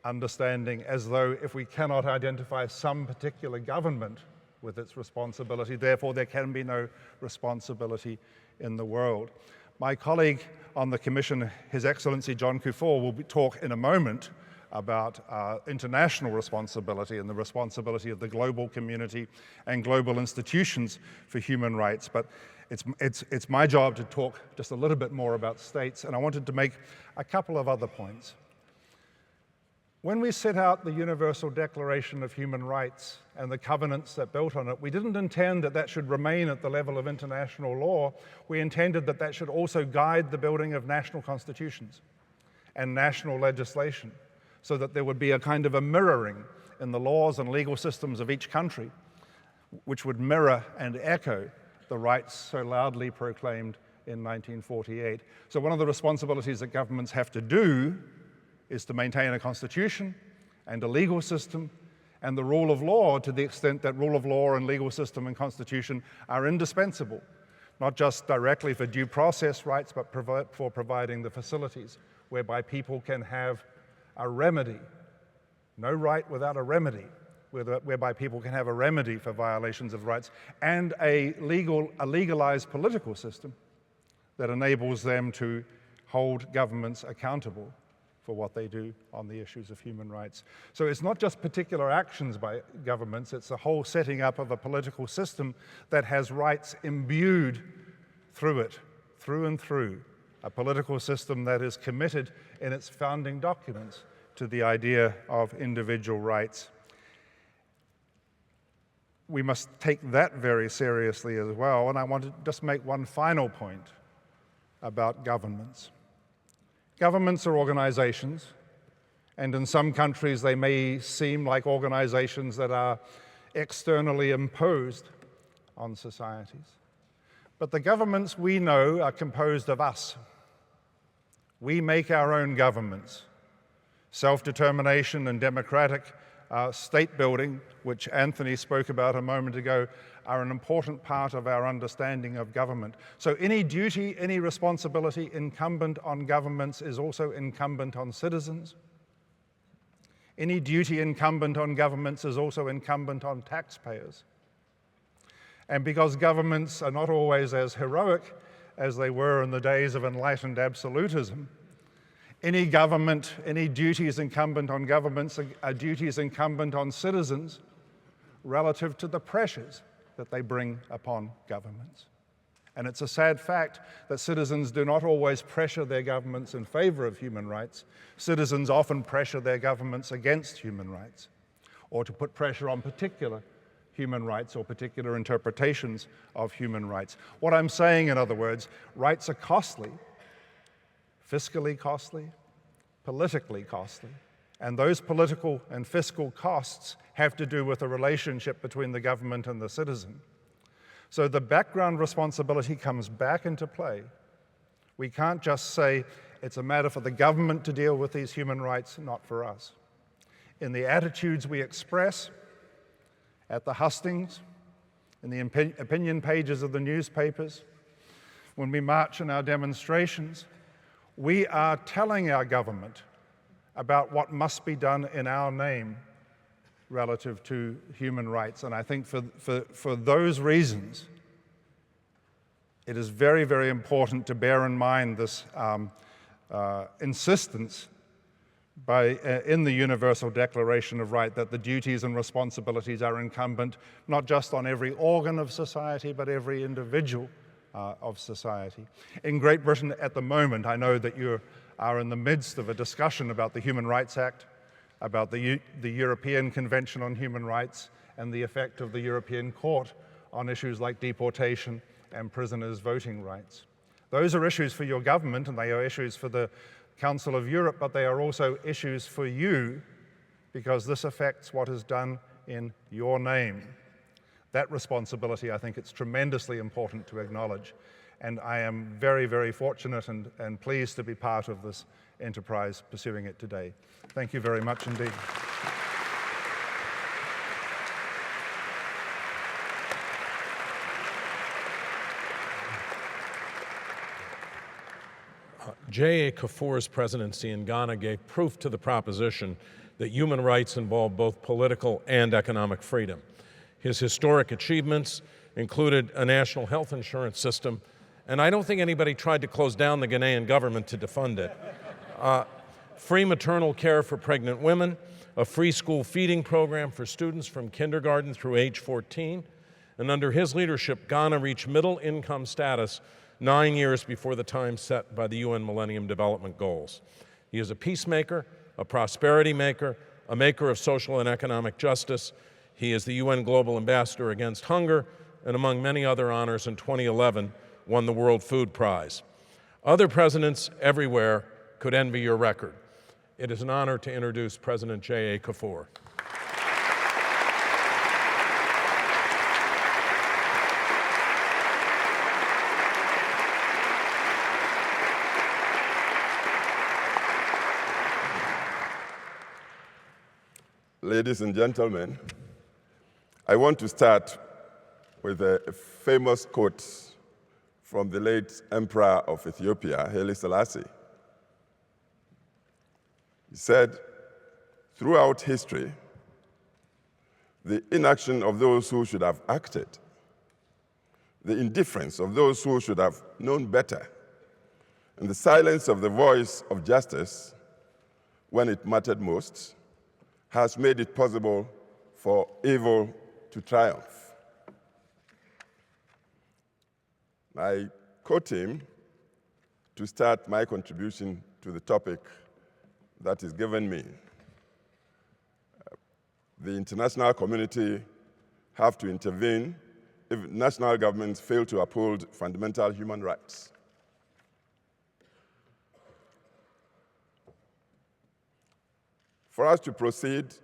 understanding as though if we cannot identify some particular government with its responsibility, therefore there can be no responsibility in the world. My colleague on the Commission, His Excellency John Kufuor, will talk in a moment about international responsibility and the responsibility of the global community and global institutions for human rights. But it's my job to talk just a little bit more about states, and I wanted to make a couple of other points. When we set out the Universal Declaration of Human Rights and the covenants that built on it, we didn't intend that that should remain at the level of international law. We intended that that should also guide the building of national constitutions and national legislation, so that there would be a kind of a mirroring in the laws and legal systems of each country, which would mirror and echo the rights so loudly proclaimed in 1948. So one of the responsibilities that governments have to do is to maintain a constitution and a legal system and the rule of law, to the extent that rule of law and legal system and constitution are indispensable, not just directly for due process rights, but for providing the facilities whereby people can have a remedy. No right without a remedy, whereby people can have a remedy for violations of rights, and a legalized political system that enables them to hold governments accountable for what they do on the issues of human rights. So it's not just particular actions by governments, it's the whole setting up of a political system that has rights imbued through it, through and through, a political system that is committed in its founding documents to the idea of individual rights. We must take that very seriously as well, and I want to just make one final point about governments. Governments are organizations, and in some countries they may seem like organizations that are externally imposed on societies. But the governments we know are composed of us. We make our own governments. Self-determination and democratic state building, which Anthony spoke about a moment ago, are an important part of our understanding of government. So any duty, any responsibility incumbent on governments is also incumbent on citizens. Any duty incumbent on governments is also incumbent on taxpayers. And because governments are not always as heroic as they were in the days of enlightened absolutism, any government, any duties incumbent on governments are duties incumbent on citizens relative to the pressures that they bring upon governments. And it's a sad fact that citizens do not always pressure their governments in favor of human rights. Citizens often pressure their governments against human rights, or to put pressure on particular human rights or particular interpretations of human rights. What I'm saying, in other words, rights are costly, fiscally costly, politically costly. And those political and fiscal costs have to do with the relationship between the government and the citizen. So the background responsibility comes back into play. We can't just say it's a matter for the government to deal with these human rights, not for us. In the attitudes we express at the hustings, in the opinion pages of the newspapers, when we march in our demonstrations, we are telling our government about what must be done in our name relative to human rights. And I think for those reasons, it is very, very important to bear in mind this insistence in the Universal Declaration of Rights that the duties and responsibilities are incumbent not just on every organ of society, but every individual of society. In Great Britain at the moment, I know that you are in the midst of a discussion about the Human Rights Act, about the European Convention on Human Rights, and the effect of the European Court on issues like deportation and prisoners' voting rights. Those are issues for your government, and they are issues for the Council of Europe, but they are also issues for you, because this affects what is done in your name. That responsibility, I think it's tremendously important to acknowledge, and I am very, very fortunate and pleased to be part of this enterprise pursuing it today. Thank you very much indeed. J.A. Kafour's presidency in Ghana gave proof to the proposition that human rights involve both political and economic freedom. His historic achievements included a national health insurance system, and I don't think anybody tried to close down the Ghanaian government to defund it. Free maternal care for pregnant women, a free school feeding program for students from kindergarten through age 14, and under his leadership, Ghana reached middle income status 9 years before the time set by the UN Millennium Development Goals. He is a peacemaker, a prosperity maker, a maker of social and economic justice. He is the UN Global Ambassador Against Hunger, and among many other honors in 2011, won the World Food Prize. Other presidents everywhere could envy your record. It is an honor to introduce President J.A. Kafour. Ladies and gentlemen, I want to start with a famous quote from the late Emperor of Ethiopia, Haile Selassie. He said, "Throughout history, the inaction of those who should have acted, the indifference of those who should have known better, and the silence of the voice of justice when it mattered most, has made it possible for evil to triumph." I quote him to start my contribution to the topic that is given me. The international community have to intervene if national governments fail to uphold fundamental human rights. For us to proceed,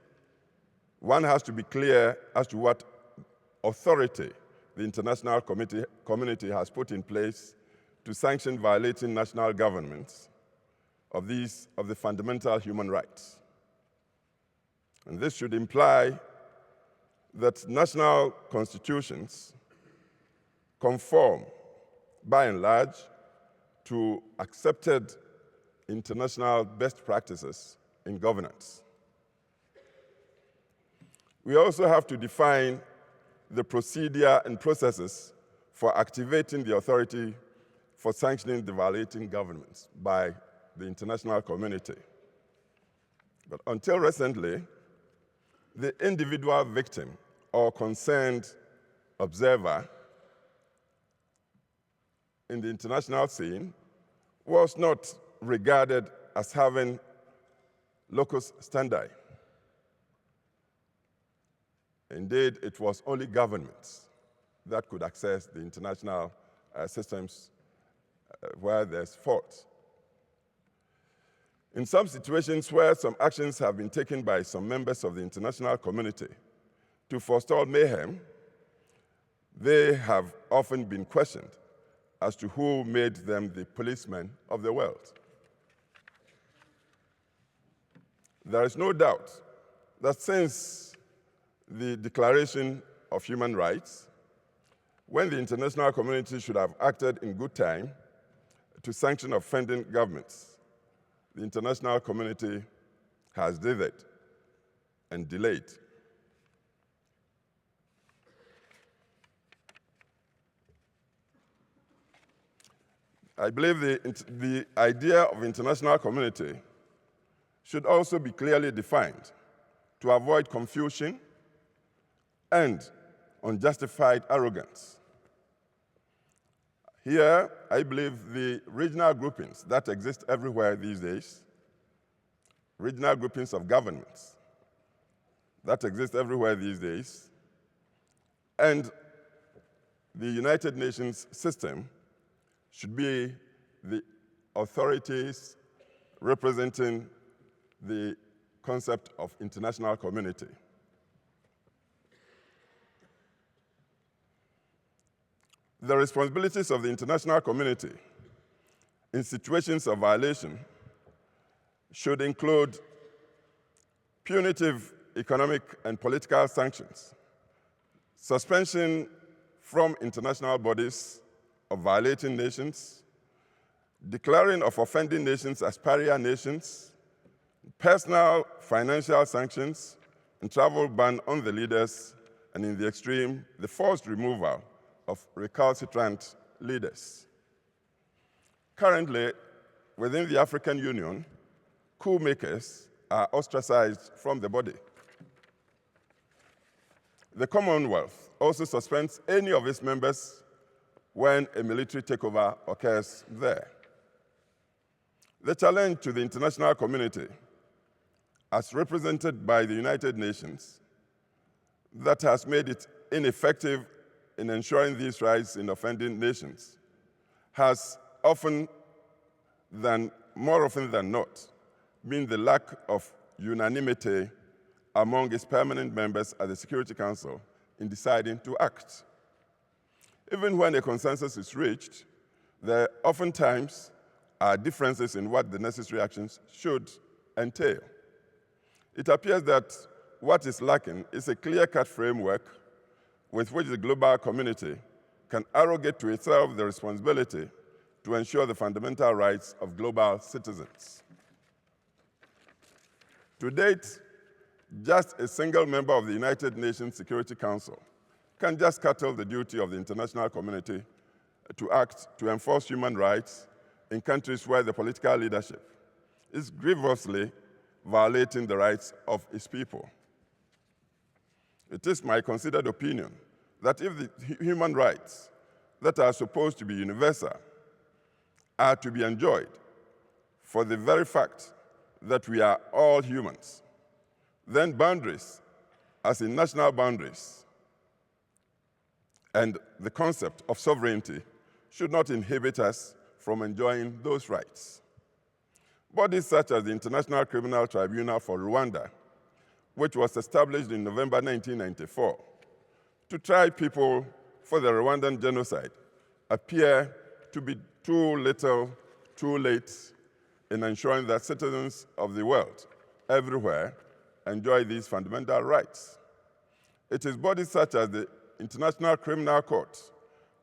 one has to be clear as to what authority the international community has put in place to sanction violating national governments of the fundamental human rights. And this should imply that national constitutions conform, by and large, to accepted international best practices in governance. We also have to define the procedure and processes for activating the authority for sanctioning the violating governments by the international community. But until recently, the individual victim or concerned observer in the international scene was not regarded as having locus standi. Indeed, it was only governments that could access the international systems where there's fault. In some situations where some actions have been taken by some members of the international community to forestall mayhem, they have often been questioned as to who made them the policemen of the world. There is no doubt that since the Declaration of Human Rights, when the international community should have acted in good time to sanction offending governments, the international community has dithered and delayed. I believe the idea of international community should also be clearly defined to avoid confusion and unjustified arrogance. Here, I believe the regional groupings that exist everywhere these days, regional groupings of governments that exist everywhere these days, and the United Nations system should be the authorities representing the concept of international community. The responsibilities of the international community in situations of violation should include punitive economic and political sanctions, suspension from international bodies of violating nations, declaring of offending nations as pariah nations, personal financial sanctions, and travel ban on the leaders, and in the extreme, the forced removal of recalcitrant leaders. Currently, within the African Union, coup makers are ostracized from the body. The Commonwealth also suspends any of its members when a military takeover occurs there. The challenge to the international community, as represented by the United Nations, that has made it ineffective in ensuring these rights in offending nations, has more often than not, been the lack of unanimity among its permanent members at the Security Council in deciding to act. Even when a consensus is reached, there oftentimes are differences in what the necessary actions should entail. It appears that what is lacking is a clear-cut framework with which the global community can arrogate to itself the responsibility to ensure the fundamental rights of global citizens. To date, just a single member of the United Nations Security Council can just curtail the duty of the international community to act to enforce human rights in countries where the political leadership is grievously violating the rights of its people. It is my considered opinion that if the human rights that are supposed to be universal are to be enjoyed for the very fact that we are all humans, then boundaries, as in national boundaries, and the concept of sovereignty should not inhibit us from enjoying those rights. Bodies such as the International Criminal Tribunal for Rwanda, which was established in November 1994 to try people for the Rwandan genocide, appear to be too little, too late in ensuring that citizens of the world everywhere enjoy these fundamental rights. It is bodies such as the International Criminal Court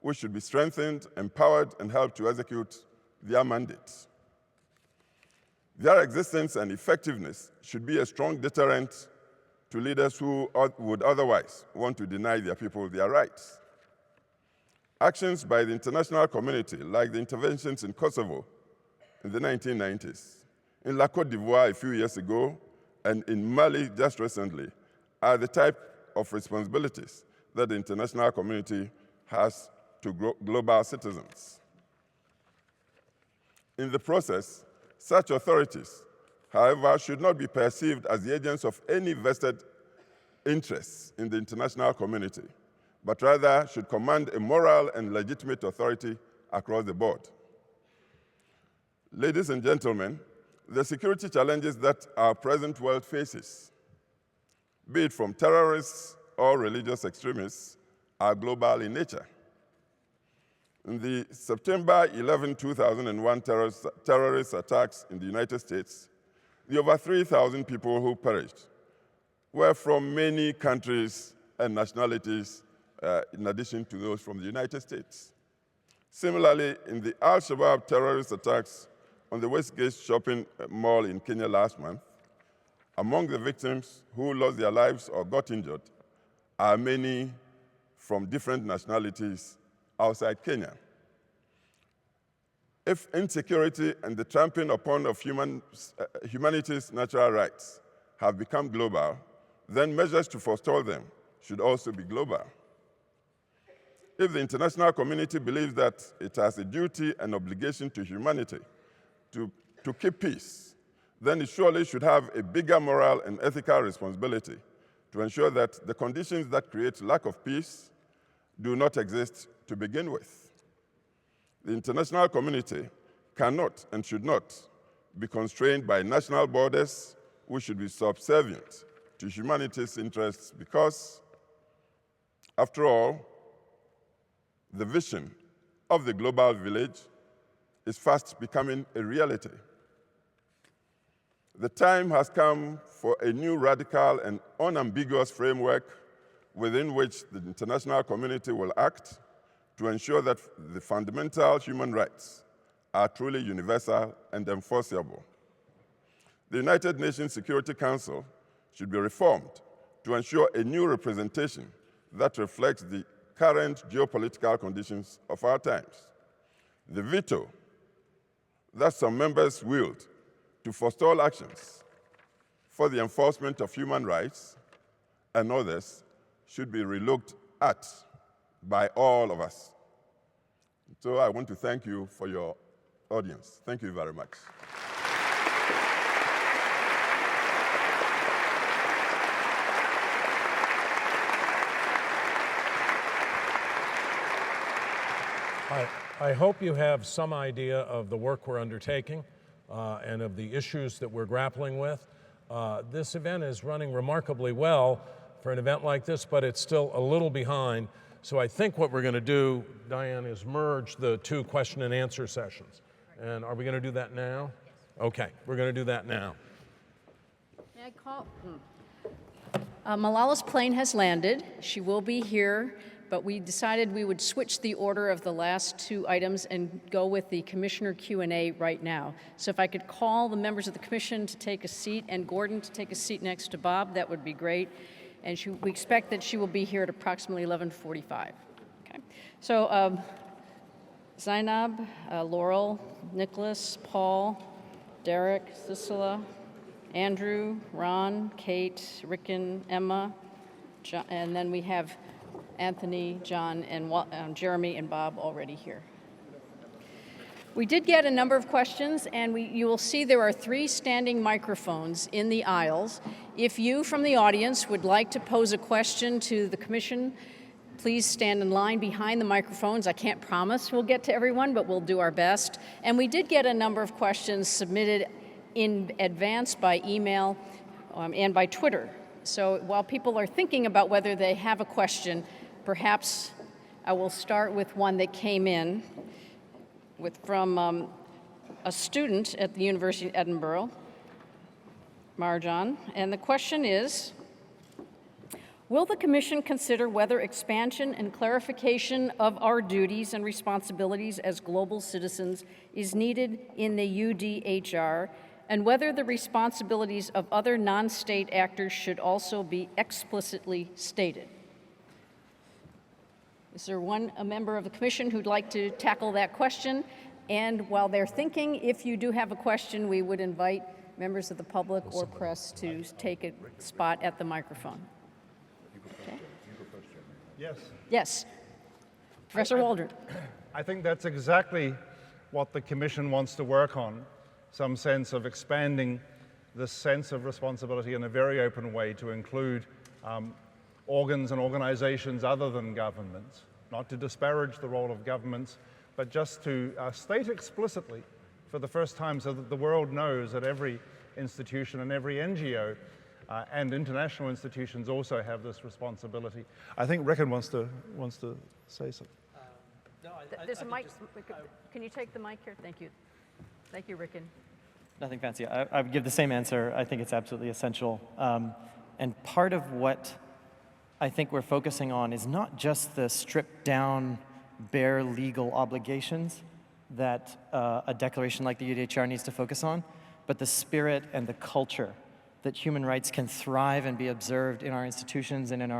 which should be strengthened, empowered, and helped to execute their mandates. Their existence and effectiveness should be a strong deterrent to leaders who would otherwise want to deny their people their rights. Actions by the international community, like the interventions in Kosovo in the 1990s, in La Côte d'Ivoire a few years ago, and in Mali just recently, are the type of responsibilities that the international community has to global citizens. In the process, such authorities, however, should not be perceived as the agents of any vested interests in the international community, but rather should command a moral and legitimate authority across the board. Ladies and gentlemen, the security challenges that our present world faces, be it from terrorists or religious extremists, are global in nature. In the September 11, 2001 terrorist attacks in the United States, the over 3,000 people who perished were from many countries and nationalities, in addition to those from the United States. Similarly, in the Al-Shabaab terrorist attacks on the Westgate shopping mall in Kenya last month, among the victims who lost their lives or got injured are many from different nationalities outside Kenya. If insecurity and the trampling upon of humanity's natural rights have become global, then measures to forestall them should also be global. If the international community believes that it has a duty and obligation to humanity to keep peace, then it surely should have a bigger moral and ethical responsibility to ensure that the conditions that create lack of peace do not exist to begin with. The international community cannot and should not be constrained by national borders, which should be subservient to humanity's interests because, after all, the vision of the global village is fast becoming a reality. The time has come for a new radical and unambiguous framework within which the international community will act to ensure that the fundamental human rights are truly universal and enforceable. The United Nations Security Council should be reformed to ensure a new representation that reflects the current geopolitical conditions of our times. The veto that some members wield to forestall actions for the enforcement of human rights and others should be relooked at by all of us. So I want to thank you for your audience. Thank you very much. I hope you have some idea of the work we're undertaking and of the issues that we're grappling with. This event is running remarkably well for an event like this, but it's still a little behind. So I think what we're going to do, Diane, is merge the two question and answer sessions. And are we going to do that now? Yes. Okay, we're going to do that now. May I call? Malala's plane has landed. She will be here, but we decided we would switch the order of the last two items and go with the Commissioner Q&A right now. So if I could call the members of the Commission to take a seat and Gordon to take a seat next to Bob, that would be great. And we expect that she will be here at approximately 11:45. Okay. So Zainab, Laurel, Nicholas, Paul, Derek, Cicela, Andrew, Ron, Kate, Ricken, Emma, John, and then we have Anthony, John, and Jeremy and Bob already here. We did get a number of questions, and you will see there are 3 standing microphones in the aisles. If you from the audience would like to pose a question to the Commission, please stand in line behind the microphones. I can't promise we'll get to everyone, but we'll do our best. And we did get a number of questions submitted in advance by email and by Twitter. So while people are thinking about whether they have a question, perhaps I will start with one that came in from a student at the University of Edinburgh, Marjan. And the question is, will the Commission consider whether expansion and clarification of our duties and responsibilities as global citizens is needed in the UDHR, and whether the responsibilities of other non-state actors should also be explicitly stated? Is there a member of the Commission who'd like to tackle that question? And while they're thinking, if you do have a question, we would invite members of the public or press to take a spot at the microphone. Okay. Yes. Yes. Professor Waldron. I think that's exactly what the Commission wants to work on, some sense of expanding this sense of responsibility in a very open way to include organs and organizations other than governments, not to disparage the role of governments, but just to state explicitly for the first time so that the world knows that every institution and every NGO and international institutions also have this responsibility. I think Ricken wants to say something. There's a mic. Can you take the mic here? Thank you. Thank you, Ricken. Nothing fancy. I would give the same answer. I think it's absolutely essential. And part of what I think we're focusing on is not just the stripped down, bare legal obligations that a declaration like the UDHR needs to focus on, but the spirit and the culture that human rights can thrive and be observed in our institutions and in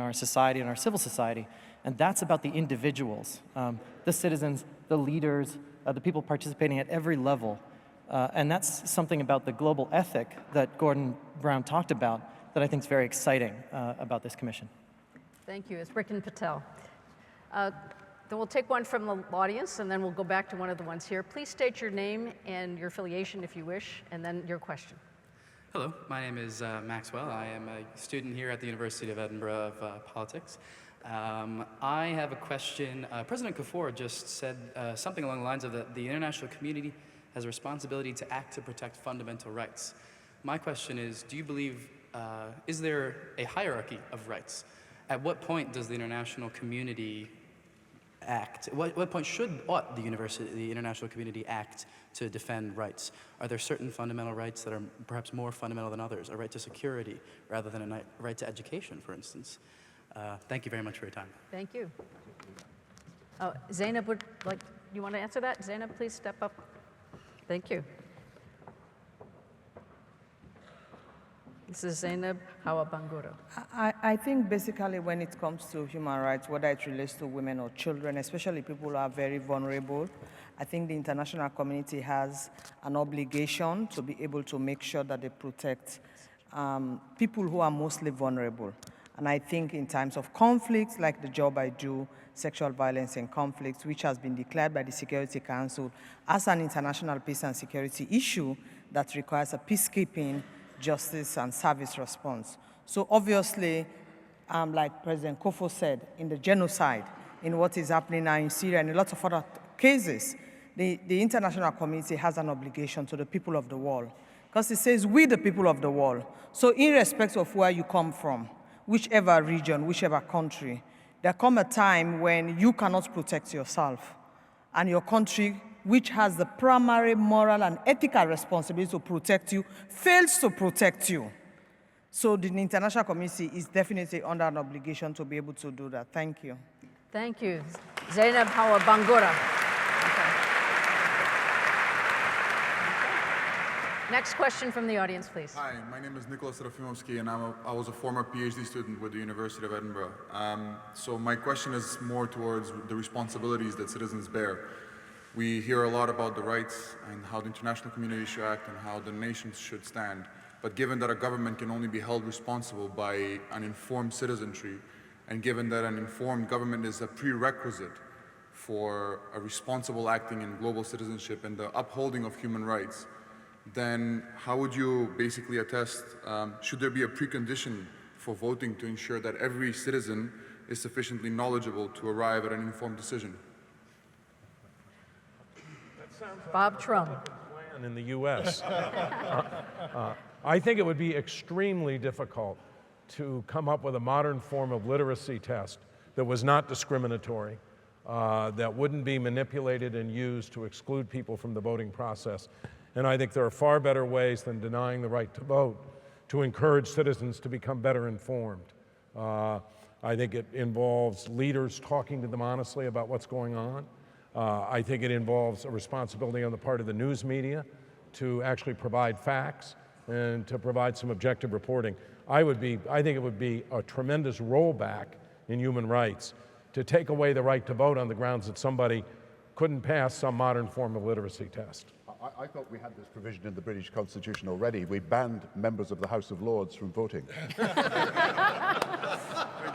our society, in our civil society. And that's about the individuals, the citizens, the leaders, the people participating at every level. And that's something about the global ethic that Gordon Brown talked about that I think is very exciting about this commission. Thank you. It's Ricken Patel. Then we'll take one from the audience, and then we'll go back to one of the ones here. Please state your name and your affiliation if you wish, and then your question. Hello, my name is Maxwell. I am a student here at the University of Edinburgh of Politics. I have a question. President Kuffour just said something along the lines of that the international community has a responsibility to act to protect fundamental rights. My question is, do you believe, is there a hierarchy of rights? At what point does the international community act? What point ought the international community act to defend rights? Are there certain fundamental rights that are perhaps more fundamental than others? A right to security rather than a right to education, for instance? Thank you very much for your time. Thank you. Zainab you want to answer that? Zainab, please step up. Thank you. This is Zainab Hawa Bangura. I think basically when it comes to human rights, whether it relates to women or children, especially people who are very vulnerable, I think the international community has an obligation to be able to make sure that they protect people who are mostly vulnerable. And I think in times of conflicts, like the job I do, sexual violence and conflicts, which has been declared by the Security Council as an international peace and security issue that requires a peacekeeping, justice, and service response. So obviously, like President Kuffour said, in the genocide, in what is happening now in Syria and a lot of other cases, the international community has an obligation to the people of the world. Because it says, we the people of the world. So irrespective of where you come from, whichever region, whichever country, there come a time when you cannot protect yourself. And your country, which has the primary moral and ethical responsibility to protect you, fails to protect you. So the international community is definitely under an obligation to be able to do that. Thank you. Thank you. Zainab Hawa Bangura. Next question from the audience, please. Hi, my name is Nicholas Rafimovsky, and I was a former PhD student with the University of Edinburgh. So my question is more towards the responsibilities that citizens bear. We hear a lot about the rights and how the international community should act and how the nations should stand. But given that a government can only be held responsible by an informed citizenry, and given that an informed government is a prerequisite for a responsible acting in global citizenship and the upholding of human rights, then how would you basically attest, should there be a precondition for voting to ensure that every citizen is sufficiently knowledgeable to arrive at an informed decision? Bob Trump. In the U.S. I think it would be extremely difficult to come up with a modern form of literacy test that was not discriminatory, that wouldn't be manipulated and used to exclude people from the voting process. And I think there are far better ways than denying the right to vote to encourage citizens to become better informed. I think it involves leaders talking to them honestly about what's going on. I think it involves a responsibility on the part of the news media to actually provide facts and to provide some objective reporting. I think it would be a tremendous rollback in human rights to take away the right to vote on the grounds that somebody couldn't pass some modern form of literacy test. I thought we had this provision in the British Constitution already. We banned members of the House of Lords from voting. Thank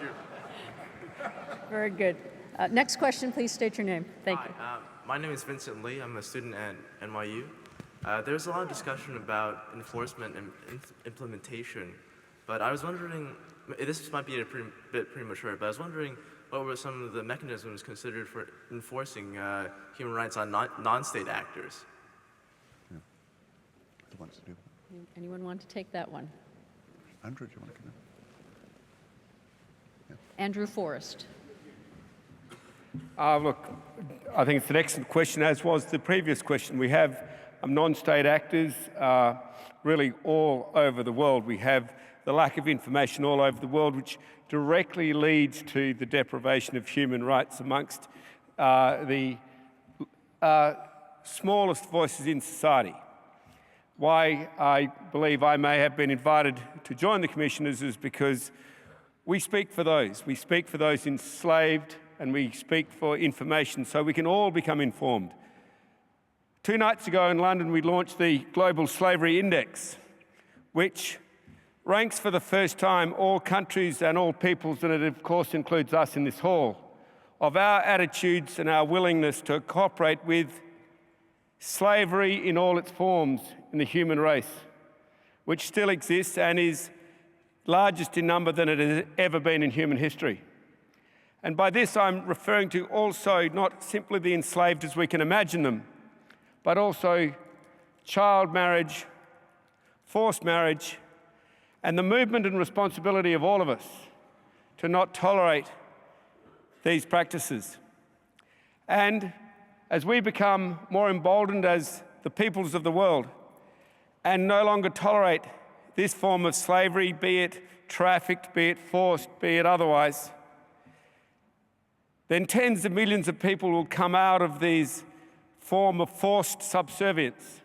you. Very good. Next question, please state your name. Thank you. My name is Vincent Lee. I'm a student at NYU. There's a lot of discussion about enforcement and implementation, but I was wondering, this might be a bit premature, but I was wondering what were some of the mechanisms considered for enforcing human rights on non-state actors? Yeah. Who wants to do that? Anyone want to take that one? Andrew, do you want to come in? Yeah. Andrew Forrest. Look, I think it's an excellent question, as was the previous question. We have non-state actors really all over the world. We have the lack of information all over the world, which directly leads to the deprivation of human rights amongst the smallest voices in society. Why I believe I may have been invited to join the commissioners is because we speak for those. We speak for those enslaved, and we speak for information so we can all become informed. 2 nights ago in London, we launched the Global Slavery Index, which ranks for the first time all countries and all peoples, and it of course includes us in this hall, of our attitudes and our willingness to cooperate with slavery in all its forms in the human race, which still exists and is largest in number than it has ever been in human history. And by this, I'm referring to also not simply the enslaved as we can imagine them, but also child marriage, forced marriage, and the movement and responsibility of all of us to not tolerate these practices. And as we become more emboldened as the peoples of the world and no longer tolerate this form of slavery, be it trafficked, be it forced, be it otherwise, then tens of millions of people will come out of these form of forced subservience,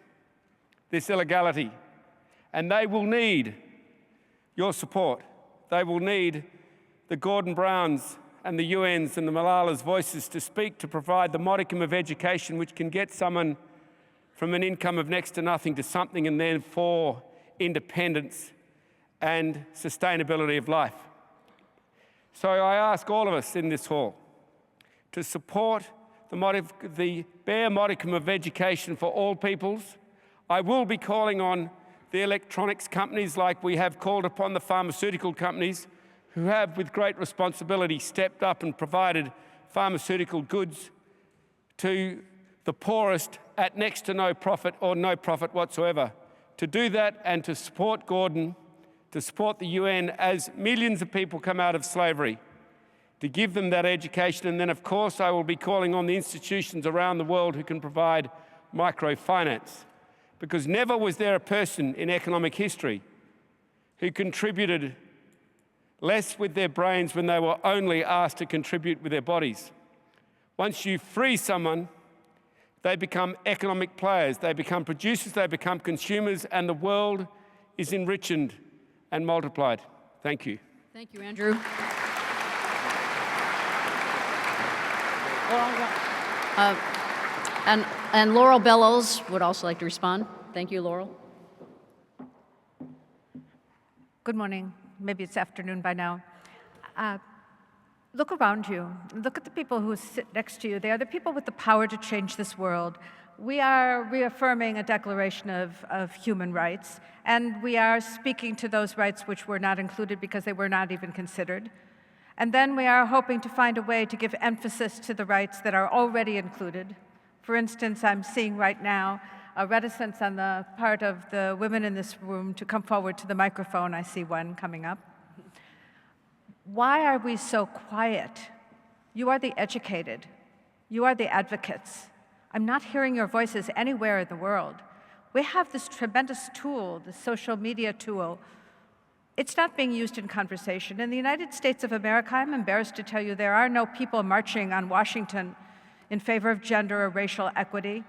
this illegality, and they will need your support. They will need the Gordon Browns and the UN's and the Malala's voices to speak, to provide the modicum of education which can get someone from an income of next to nothing to something, and then for independence and sustainability of life. So I ask all of us in this hall to support the bare modicum of education for all peoples. I will be calling on the electronics companies, like we have called upon the pharmaceutical companies, who have, with great responsibility, stepped up and provided pharmaceutical goods to the poorest at next to no profit or no profit whatsoever. To do that and to support Gordon, to support the UN as millions of people come out of slavery, to give them that education. And then, of course, I will be calling on the institutions around the world who can provide microfinance, because never was there a person in economic history who contributed less with their brains when they were only asked to contribute with their bodies. Once you free someone, they become economic players, they become producers, they become consumers, and the world is enriched and multiplied. Thank you. Thank you, Andrew. And Laurel Bellows would also like to respond. Thank you, Laurel. Good morning. Maybe it's afternoon by now. Look around you. Look at the people who sit next to you. They are the people with the power to change this world. We are reaffirming a declaration of human rights, and we are speaking to those rights which were not included because they were not even considered. And then we are hoping to find a way to give emphasis to the rights that are already included. For instance, I'm seeing right now a reticence on the part of the women in this room to come forward to the microphone. I see one coming up. Why are we so quiet? You are the educated. You are the advocates. I'm not hearing your voices anywhere in the world. We have this tremendous tool, the social media tool. It's not being used in conversation. In the United States of America, I'm embarrassed to tell you, there are no people marching on Washington in favor of gender or racial equity.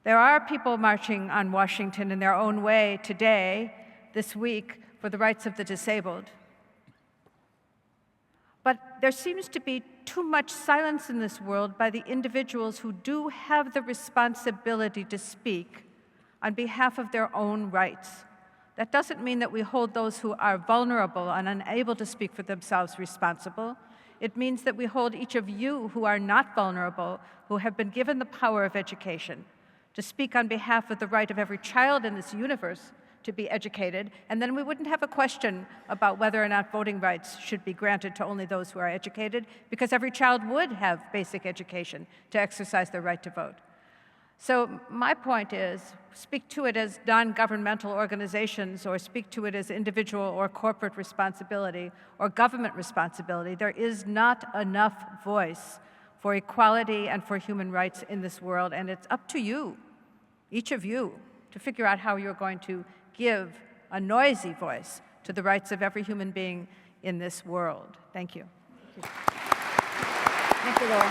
There are people marching on Washington in their own way today, this week, for the rights of the disabled. But there seems to be too much silence in this world by the individuals who do have the responsibility to speak on behalf of their own rights. That doesn't mean that we hold those who are vulnerable and unable to speak for themselves responsible. It means that we hold each of you who are not vulnerable, who have been given the power of education, to speak on behalf of the right of every child in this universe to be educated, and then we wouldn't have a question about whether or not voting rights should be granted to only those who are educated, because every child would have basic education to exercise their right to vote. So my point is, speak to it as non-governmental organizations, or speak to it as individual or corporate responsibility or government responsibility. There is not enough voice for equality and for human rights in this world, and it's up to you, each of you, to figure out how you're going to give a noisy voice to the rights of every human being in this world. Thank you. Thank you, Laurel.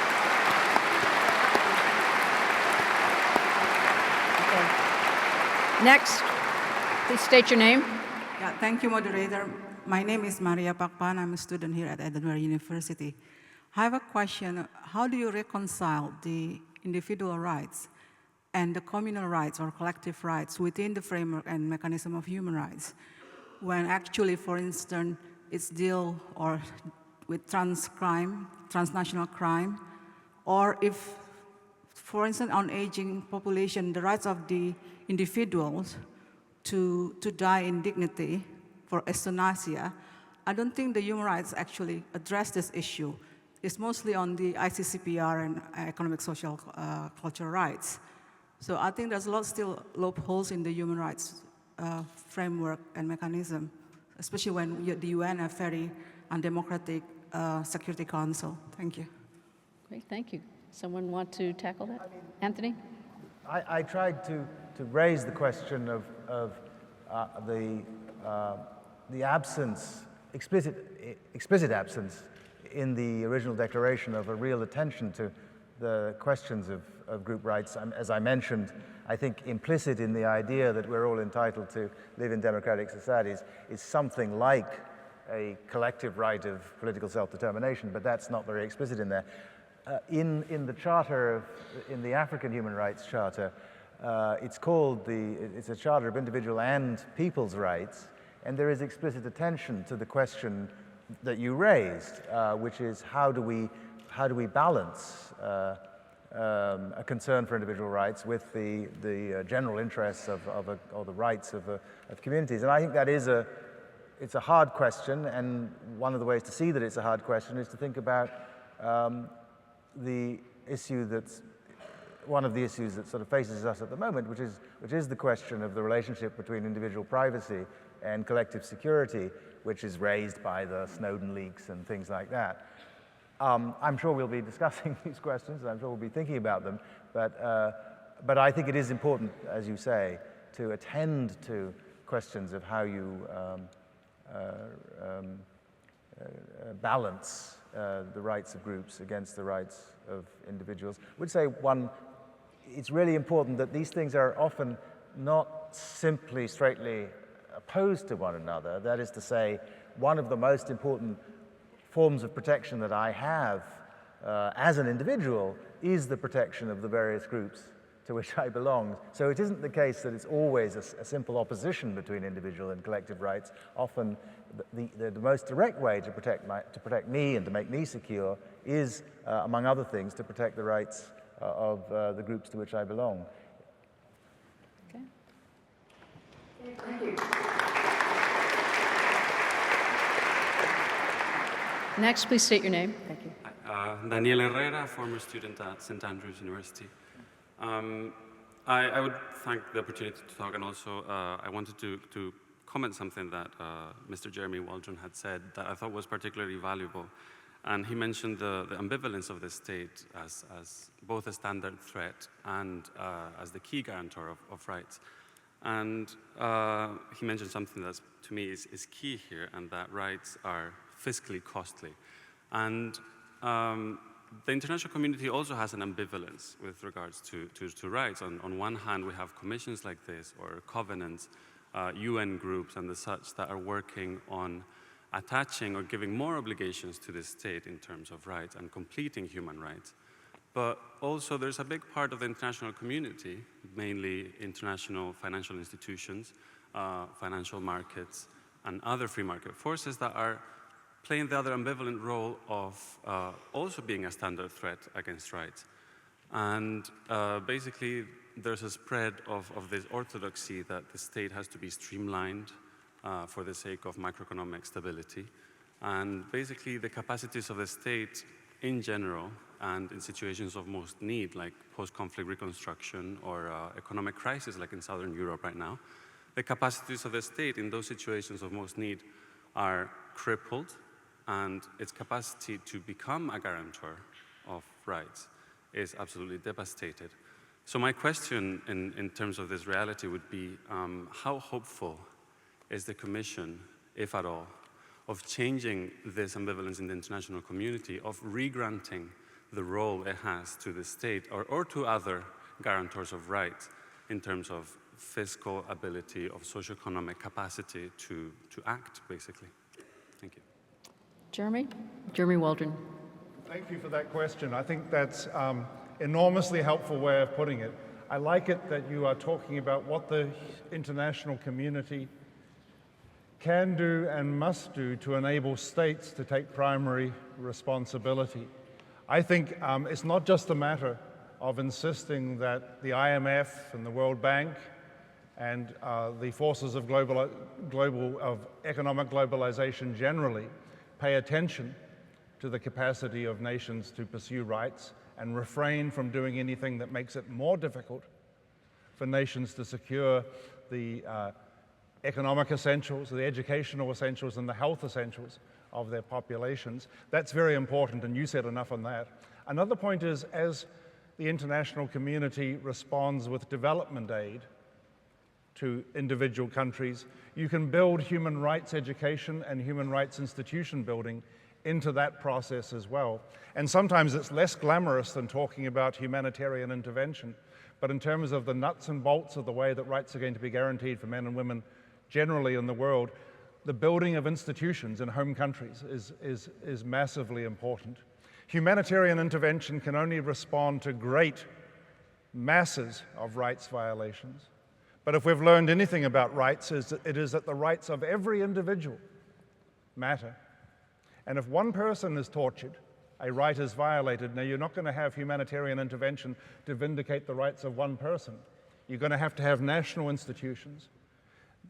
Okay. Next, please state your name. Yeah, thank you, moderator. My name is Maria Pakpan. I'm a student here at Edinburgh University. I have a question. How do you reconcile the individual rights and the communal rights or collective rights within the framework and mechanism of human rights, when actually, for instance, it's deal or with transnational crime, or if, for instance, on aging population, the rights of the individuals to die in dignity for euthanasia, I don't think the human rights actually address this issue. is mostly on the ICCPR and economic, social, cultural rights. So I think there's a lot still loopholes in the human rights framework and mechanism, especially when the UN have very undemocratic Security Council. Thank you. Great, thank you. Someone want to tackle that? Anthony? I tried to raise the question of the absence, explicit absence in the original declaration of a real attention to the questions of group rights. As I mentioned, I think implicit in the idea that we're all entitled to live in democratic societies is something like a collective right of political self-determination, but that's not very explicit in there. In the charter, in the African Human Rights Charter, it's a charter of individual and people's rights, and there is explicit attention to the question that you raised, which is how do we balance a concern for individual rights with the general interests or the rights of communities. And I think that it's a hard question, and one of the ways to see that it's a hard question is to think about the issue that's one of the issues that sort of faces us at the moment, which is the question of the relationship between individual privacy and collective security, which is raised by the Snowden leaks and things like that. I'm sure we'll be discussing these questions, and I'm sure we'll be thinking about them, but I think it is important, as you say, to attend to questions of how you balance the rights of groups against the rights of individuals. I would say it's really important that these things are often not simply straightly opposed to one another. That is to say, one of the most important forms of protection that I have as an individual is the protection of the various groups to which I belong. So it isn't the case that it's always a simple opposition between individual and collective rights. Often the most direct way to protect me and to make me secure is, among other things, to protect the rights of the groups to which I belong. Okay. Thank you. Next, please state your name. Thank you. Daniel Herrera, former student at St. Andrews University. I would thank the opportunity to talk, and also I wanted to comment something that Mr. Jeremy Waldron had said that I thought was particularly valuable. And he mentioned the ambivalence of the state as both a standard threat and as the key guarantor of rights. And he mentioned something that, to me, is key here, and that rights are fiscally costly. And the international community also has an ambivalence with regards to rights. On one hand, we have commissions like this, or covenants, UN groups and the such that are working on attaching or giving more obligations to the state in terms of rights and completing human rights. But also there's a big part of the international community, mainly international financial institutions, financial markets, and other free market forces that are playing the other ambivalent role of also being a standard threat against rights. And basically, there's a spread of this orthodoxy that the state has to be streamlined for the sake of macroeconomic stability. And basically, the capacities of the state in general and in situations of most need, like post-conflict reconstruction or economic crisis like in Southern Europe right now, the capacities of the state in those situations of most need are crippled, and its capacity to become a guarantor of rights is absolutely devastated. So my question in terms of this reality would be, how hopeful is the Commission, if at all, of changing this ambivalence in the international community, of re-granting the role it has to the state or to other guarantors of rights in terms of fiscal ability, of socioeconomic capacity to act, basically? Thank you. Jeremy Waldron. Thank you for that question. I think that's an enormously helpful way of putting it. I like it that you are talking about what the international community can do and must do to enable states to take primary responsibility. I think it's not just a matter of insisting that the IMF and the World Bank and the forces of economic globalization generally pay attention to the capacity of nations to pursue rights and refrain from doing anything that makes it more difficult for nations to secure the economic essentials, the educational essentials, and the health essentials of their populations. That's very important, and you said enough on that. Another point is, as the international community responds with development aid to individual countries, you can build human rights education and human rights institution building into that process as well. And sometimes it's less glamorous than talking about humanitarian intervention, but in terms of the nuts and bolts of the way that rights are going to be guaranteed for men and women generally in the world, the building of institutions in home countries is massively important. Humanitarian intervention can only respond to great masses of rights violations. But if we've learned anything about rights, it is that the rights of every individual matter. And if one person is tortured, a right is violated. Now, you're not going to have humanitarian intervention to vindicate the rights of one person. You're going to have national institutions,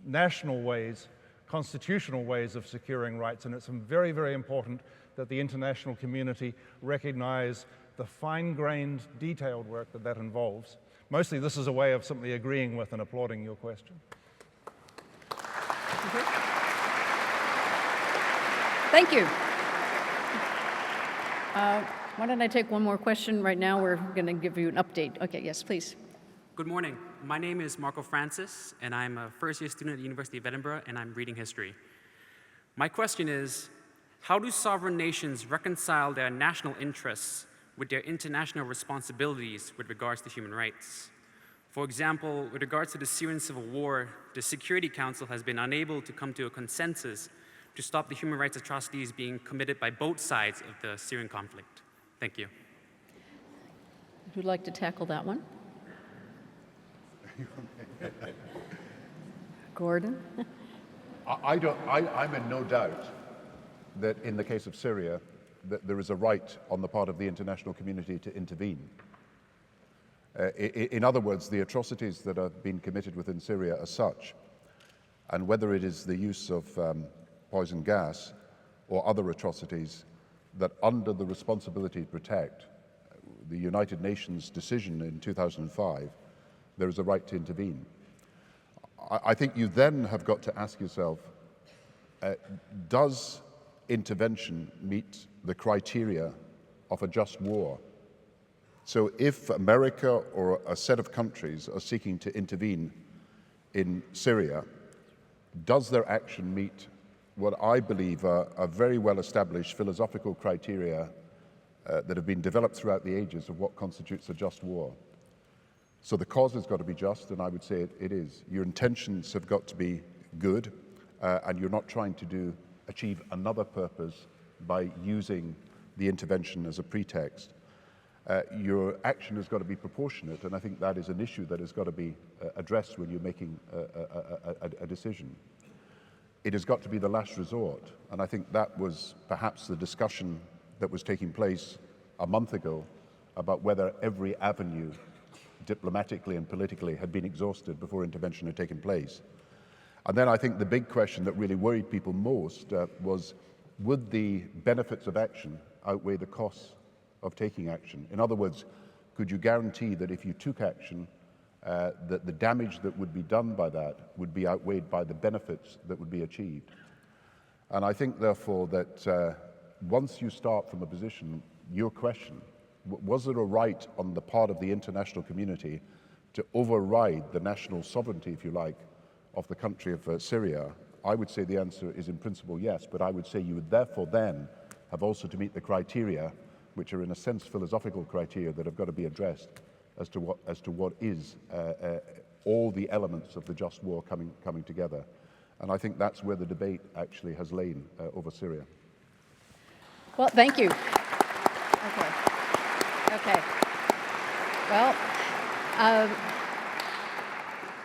national ways, constitutional ways of securing rights. And it's very, very important that the international community recognize the fine-grained, detailed work that involves. Mostly, this is a way of simply agreeing with and applauding your question. Thank you. Why don't I take one more question right now? We're going to give you an update. Okay, yes, please. Good morning. My name is Marco Francis, and I'm a first-year student at the University of Edinburgh, and I'm reading history. My question is, how do sovereign nations reconcile their national interests with their international responsibilities with regards to human rights? For example, with regards to the Syrian civil war, the Security Council has been unable to come to a consensus to stop the human rights atrocities being committed by both sides of the Syrian conflict. Thank you. Would you like to tackle that one? Gordon? I'm in no doubt that in the case of Syria, that there is a right on the part of the international community to intervene. In other words, the atrocities that have been committed within Syria are such, and whether it is the use of poison gas or other atrocities, that under the responsibility to protect, the United Nations decision in 2005, there is a right to intervene. I think you then have got to ask yourself, does intervention meet the criteria of a just war? So if America or a set of countries are seeking to intervene in Syria, does their action meet what I believe are very well-established philosophical criteria that have been developed throughout the ages of what constitutes a just war? So the cause has got to be just, and I would say it is. Your intentions have got to be good, and you're not trying to achieve another purpose by using the intervention as a pretext. Your action has got to be proportionate, and I think that is an issue that has got to be addressed when you're making a decision. It has got to be the last resort, and I think that was perhaps the discussion that was taking place a month ago about whether every avenue diplomatically and politically had been exhausted before intervention had taken place. And then I think the big question that really worried people most was, would the benefits of action outweigh the costs of taking action? In other words, could you guarantee that if you took action, that the damage that would be done by that would be outweighed by the benefits that would be achieved? And I think, therefore, that once you start from a position, your question, was there a right on the part of the international community to override the national sovereignty, if you like, of the country of Syria? I would say the answer is in principle yes, but I would say you would therefore then have also to meet the criteria, which are in a sense philosophical criteria that have got to be addressed as to what is all the elements of the just war coming together. And I think that's where the debate actually has lain over Syria. Well, thank you. Okay. Well,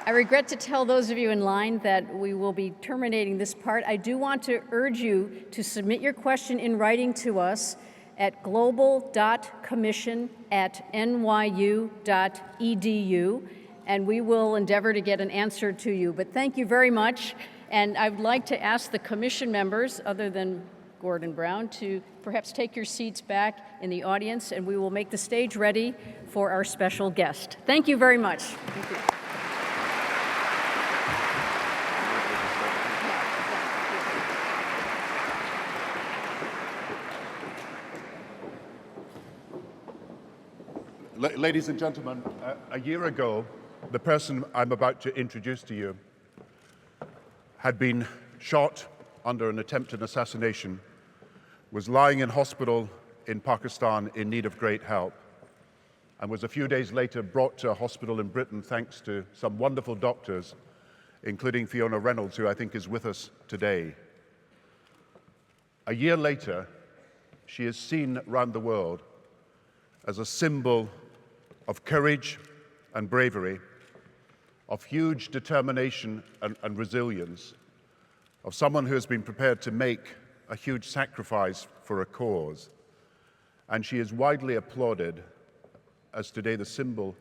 I regret to tell those of you in line that we will be terminating this part. I do want to urge you to submit your question in writing to us at global.commission@nyu.edu, and we will endeavor to get an answer to you. But thank you very much, and I would like to ask the commission members, other than Gordon Brown to perhaps take your seats back in the audience, and we will make the stage ready for our special guest. Thank you very much. Thank you. Ladies and gentlemen, a year ago, the person I'm about to introduce to you had been shot under an attempted assassination, was lying in hospital in Pakistan in need of great help, and was a few days later brought to a hospital in Britain thanks to some wonderful doctors, including Fiona Reynolds, who I think is with us today. A year later, she is seen around the world as a symbol of courage and bravery, of huge determination and resilience, of someone who has been prepared to make a huge sacrifice for a cause. And she is widely applauded as today the symbol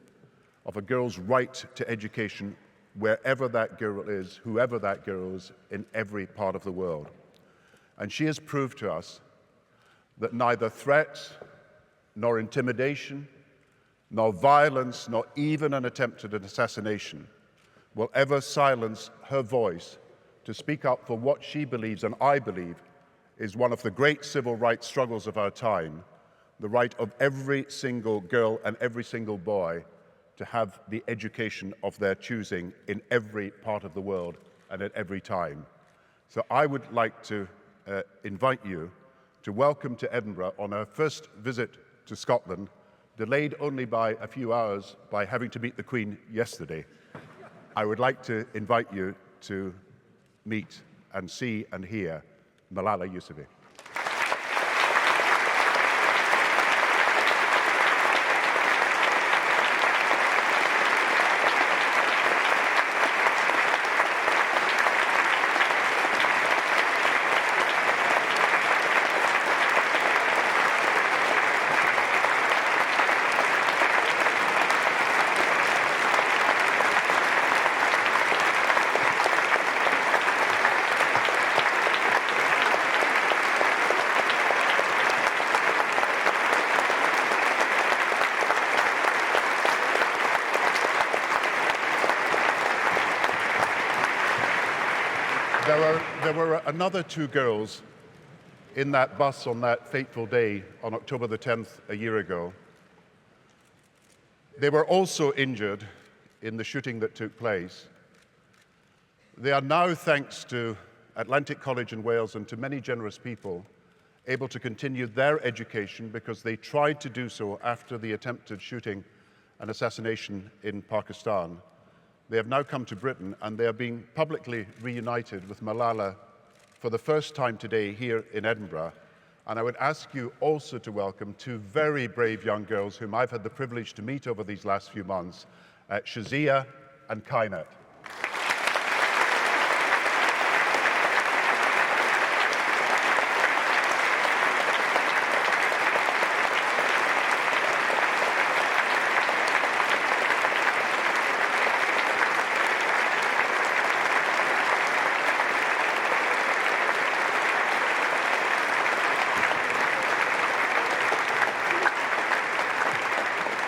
of a girl's right to education wherever that girl is, whoever that girl is, in every part of the world. And she has proved to us that neither threats, nor intimidation, nor violence, nor even an attempted assassination will ever silence her voice to speak up for what she believes, and I believe, is one of the great civil rights struggles of our time, the right of every single girl and every single boy to have the education of their choosing in every part of the world and at every time. So I would like to invite you to welcome to Edinburgh on our first visit to Scotland, delayed only by a few hours by having to meet the Queen yesterday. I would like to invite you to meet and see and hear Malala Yousafzai. There were another two girls in that bus on that fateful day on October the 10th a year ago. They were also injured in the shooting that took place. They are now, thanks to Atlantic College in Wales and to many generous people, able to continue their education because they tried to do so after the attempted shooting and assassination in Pakistan. They have now come to Britain, and they are being publicly reunited with Malala for the first time today here in Edinburgh. And I would ask you also to welcome two very brave young girls whom I've had the privilege to meet over these last few months, Shazia and Keynote.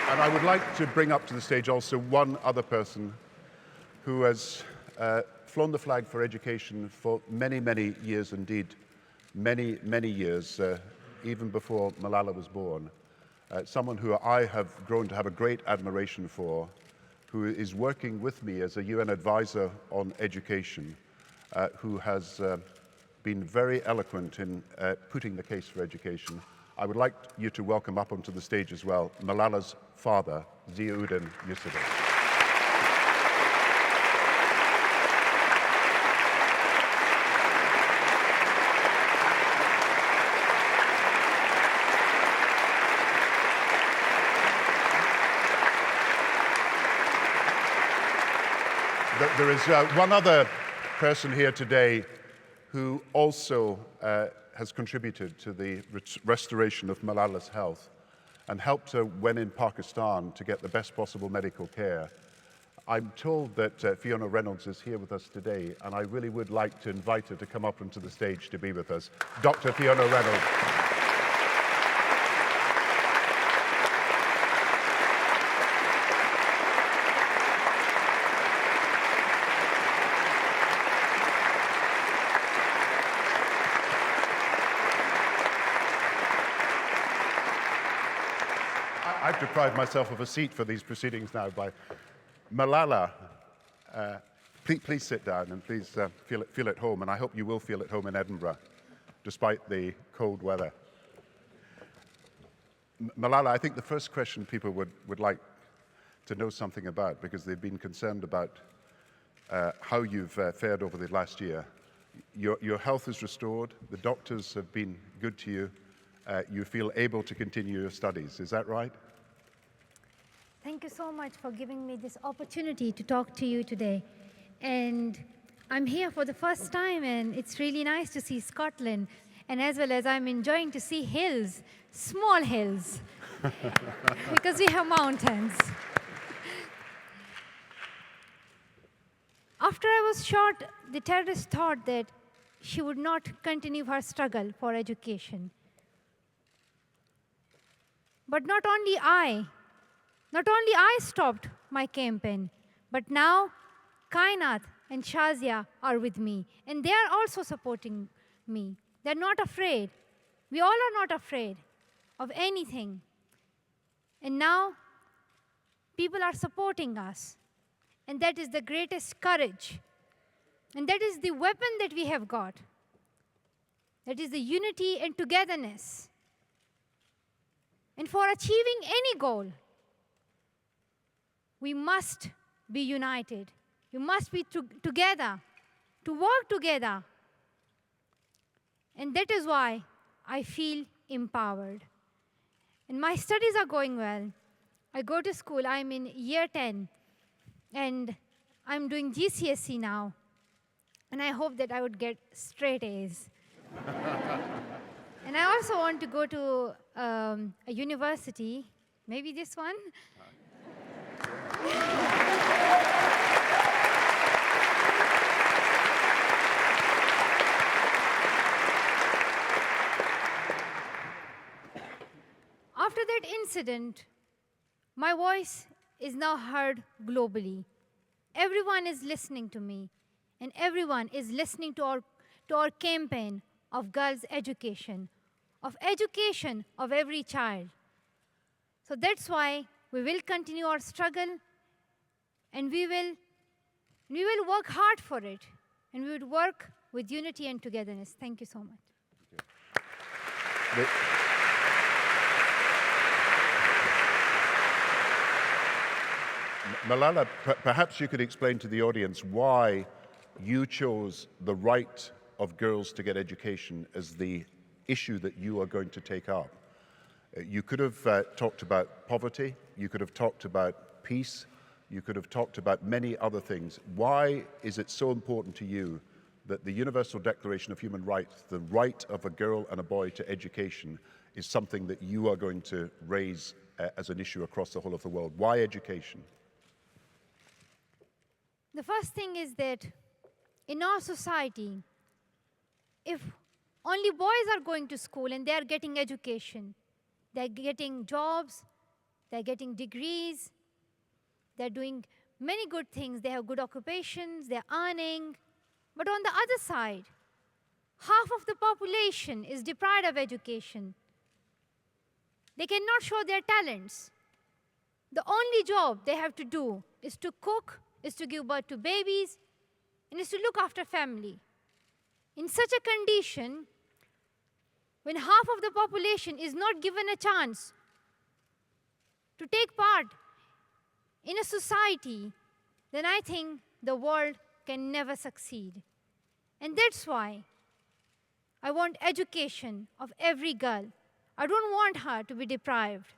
And I would like to bring up to the stage also one other person who has flown the flag for education for many, many years indeed, many, many years, even before Malala was born. Someone who I have grown to have a great admiration for, who is working with me as a UN advisor on education, who has been very eloquent in putting the case for education. I would like you to welcome up onto the stage as well Malala's father, Ziauddin Yousafzai. There is one other person here today who also has contributed to the restoration of Malala's health and helped her when in Pakistan to get the best possible medical care. I'm told that Fiona Reynolds is here with us today, and I really would like to invite her to come up onto the stage to be with us. Dr. Fiona Reynolds. I've deprived myself of a seat for these proceedings now by Malala. Please sit down and please feel at home, and I hope you will feel at home in Edinburgh, despite the cold weather. Malala, I think the first question people would like to know something about, because they've been concerned about how you've fared over the last year. Your health is restored, the doctors have been good to you, you feel able to continue your studies, is that right? Thank you so much for giving me this opportunity to talk to you today. And I'm here for the first time, and it's really nice to see Scotland. And as well as I'm enjoying to see hills, small hills, because we have mountains. After I was shot, the terrorists thought that she would not continue her struggle for education. But not only I stopped my campaign, but now Kainat and Shazia are with me, and they are also supporting me. They're not afraid. We all are not afraid of anything. And now people are supporting us, and that is the greatest courage. And that is the weapon that we have got. That is the unity and togetherness. And for achieving any goal, we must be united. You must be together, to work together. And that is why I feel empowered. And my studies are going well. I go to school, I'm in year 10, and I'm doing GCSE now. And I hope that I would get straight A's. And I also want to go to a university, maybe this one. After that incident, my voice is now heard globally. Everyone is listening to me, and everyone is listening to our campaign of girls' education, of every child. So that's why we will continue our struggle, and we will work hard for it, and we would work with unity and togetherness. Thank you so much. Malala, perhaps you could explain to the audience why you chose the right of girls to get education as the issue that you are going to take up. You could have talked about poverty, you could have talked about peace, you could have talked about many other things. Why is it so important to you that the Universal Declaration of Human Rights, the right of a girl and a boy to education, is something that you are going to raise as an issue across the whole of the world? Why education? The first thing is that in our society, if only boys are going to school and they are getting education, they're getting jobs, they're getting degrees, they're doing many good things, they have good occupations, they're earning. But on the other side, half of the population is deprived of education. They cannot show their talents. The only job they have to do is to cook, is to give birth to babies, and is to look after family. In such a condition, when half of the population is not given a chance to take part in a society, then I think the world can never succeed. And that's why I want education of every girl. I don't want her to be deprived.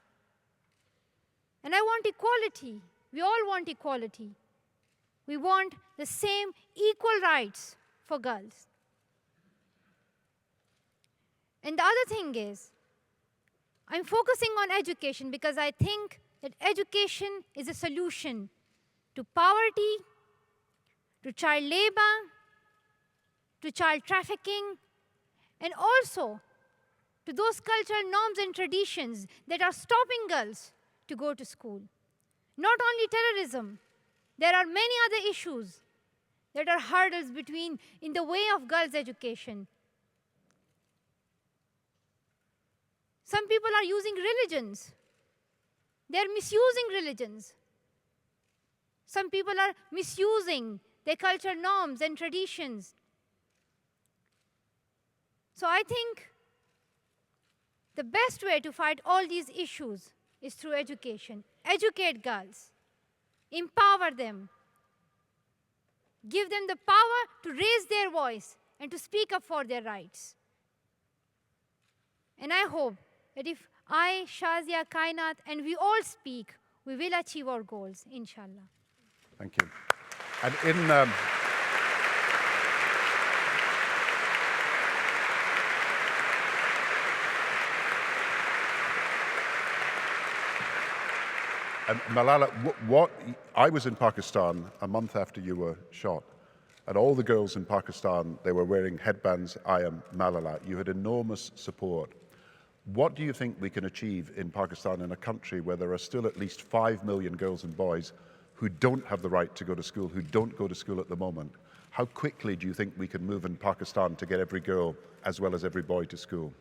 And I want equality. We all want equality. We want the same equal rights for girls. And the other thing is, I'm focusing on education because I think that education is a solution to poverty, to child labor, to child trafficking, and also to those cultural norms and traditions that are stopping girls to go to school. Not only terrorism, there are many other issues that are hurdles in the way of girls' education. Some people are using religions. They're misusing religions. Some people are misusing their cultural norms and traditions. So I think the best way to fight all these issues is through education. Educate girls. Empower them. Give them the power to raise their voice and to speak up for their rights. And I hope that if I, Shazia, Kainat, and we all speak, we will achieve our goals, inshallah. Thank you. And Malala, I was in Pakistan a month after you were shot, and all the girls in Pakistan, they were wearing headbands, I am Malala. You had enormous support. What do you think we can achieve in Pakistan, in a country where there are still at least 5 million girls and boys who don't have the right to go to school, who don't go to school at the moment? How quickly do you think we can move in Pakistan to get every girl as well as every boy to school?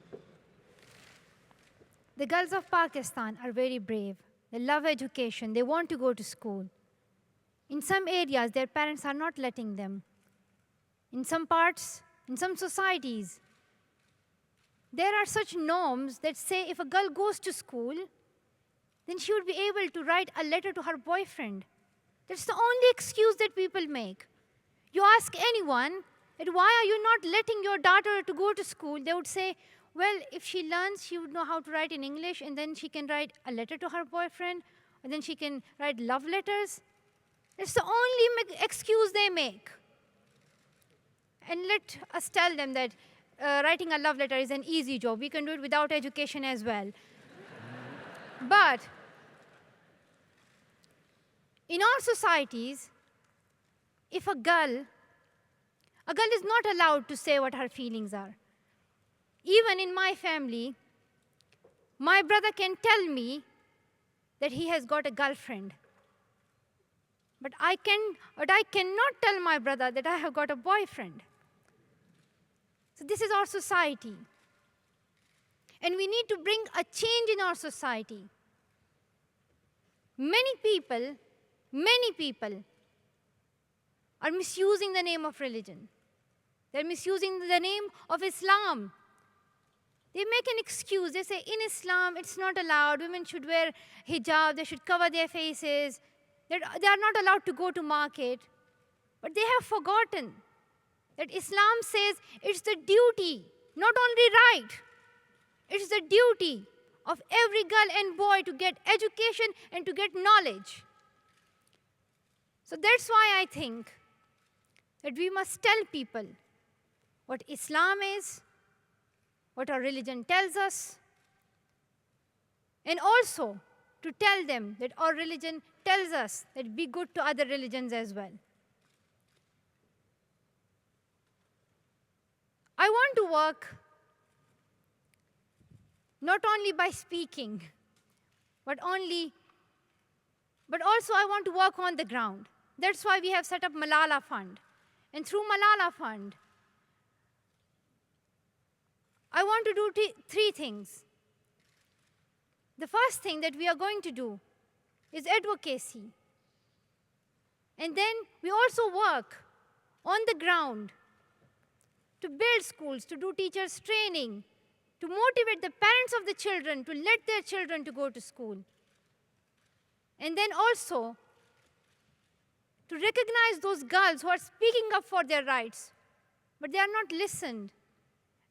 The girls of Pakistan are very brave. They love education. They want to go to school. In some areas, their parents are not letting them. In some parts, in some societies, there are such norms that say if a girl goes to school, then she would be able to write a letter to her boyfriend. That's the only excuse that people make. You ask anyone, that why are you not letting your daughter to go to school? They would say, well, if she learns, she would know how to write in English, and then she can write a letter to her boyfriend, and then she can write love letters. It's the only excuse they make. And let us tell them that writing a love letter is an easy job. We can do it without education as well. But in our societies, if a girl is not allowed to say what her feelings are. Even in my family, my brother can tell me that he has got a girlfriend. But I cannot tell my brother that I have got a boyfriend. So this is our society. And we need to bring a change in our society. Many people are misusing the name of religion. They're misusing the name of Islam. They make an excuse. They say, in Islam, it's not allowed. Women should wear hijab. They should cover their faces. They are not allowed to go to market. But they have forgotten that Islam says it's the duty, not only right, it's the duty of every girl and boy to get education and to get knowledge. So that's why I think that we must tell people what Islam is, what our religion tells us, and also to tell them that our religion tells us that be good to other religions as well. I want to work not only by speaking, but also I want to work on the ground. That's why we have set up Malala Fund. And through Malala Fund, I want to do three things. The first thing that we are going to do is advocacy. And then we also work on the ground to build schools, to do teachers' training, to motivate the parents of the children to let their children to go to school. And then also to recognize those girls who are speaking up for their rights, but they are not listened.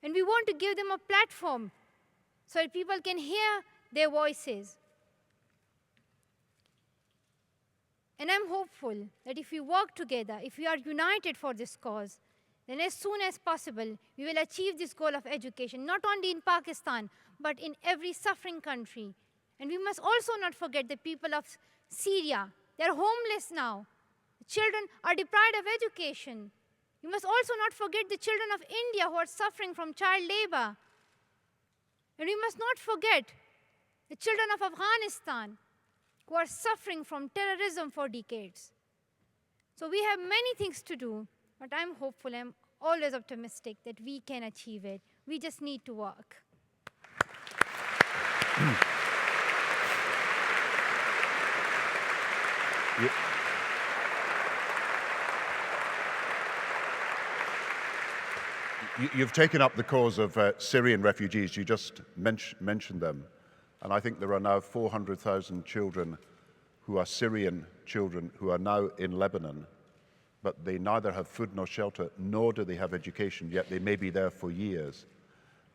And we want to give them a platform so that people can hear their voices. And I'm hopeful that if we work together, if we are united for this cause, then as soon as possible, we will achieve this goal of education, not only in Pakistan, but in every suffering country. And we must also not forget the people of Syria, They're homeless now. Children are deprived of education. You must also not forget the children of India who are suffering from child labor. And we must not forget the children of Afghanistan who are suffering from terrorism for decades. So we have many things to do, but I'm hopeful, I'm always optimistic that we can achieve it. We just need to work. You've taken up the cause of Syrian refugees. You just mentioned them. And I think there are now 400,000 children who are Syrian children who are now in Lebanon, but they neither have food nor shelter, nor do they have education, yet they may be there for years.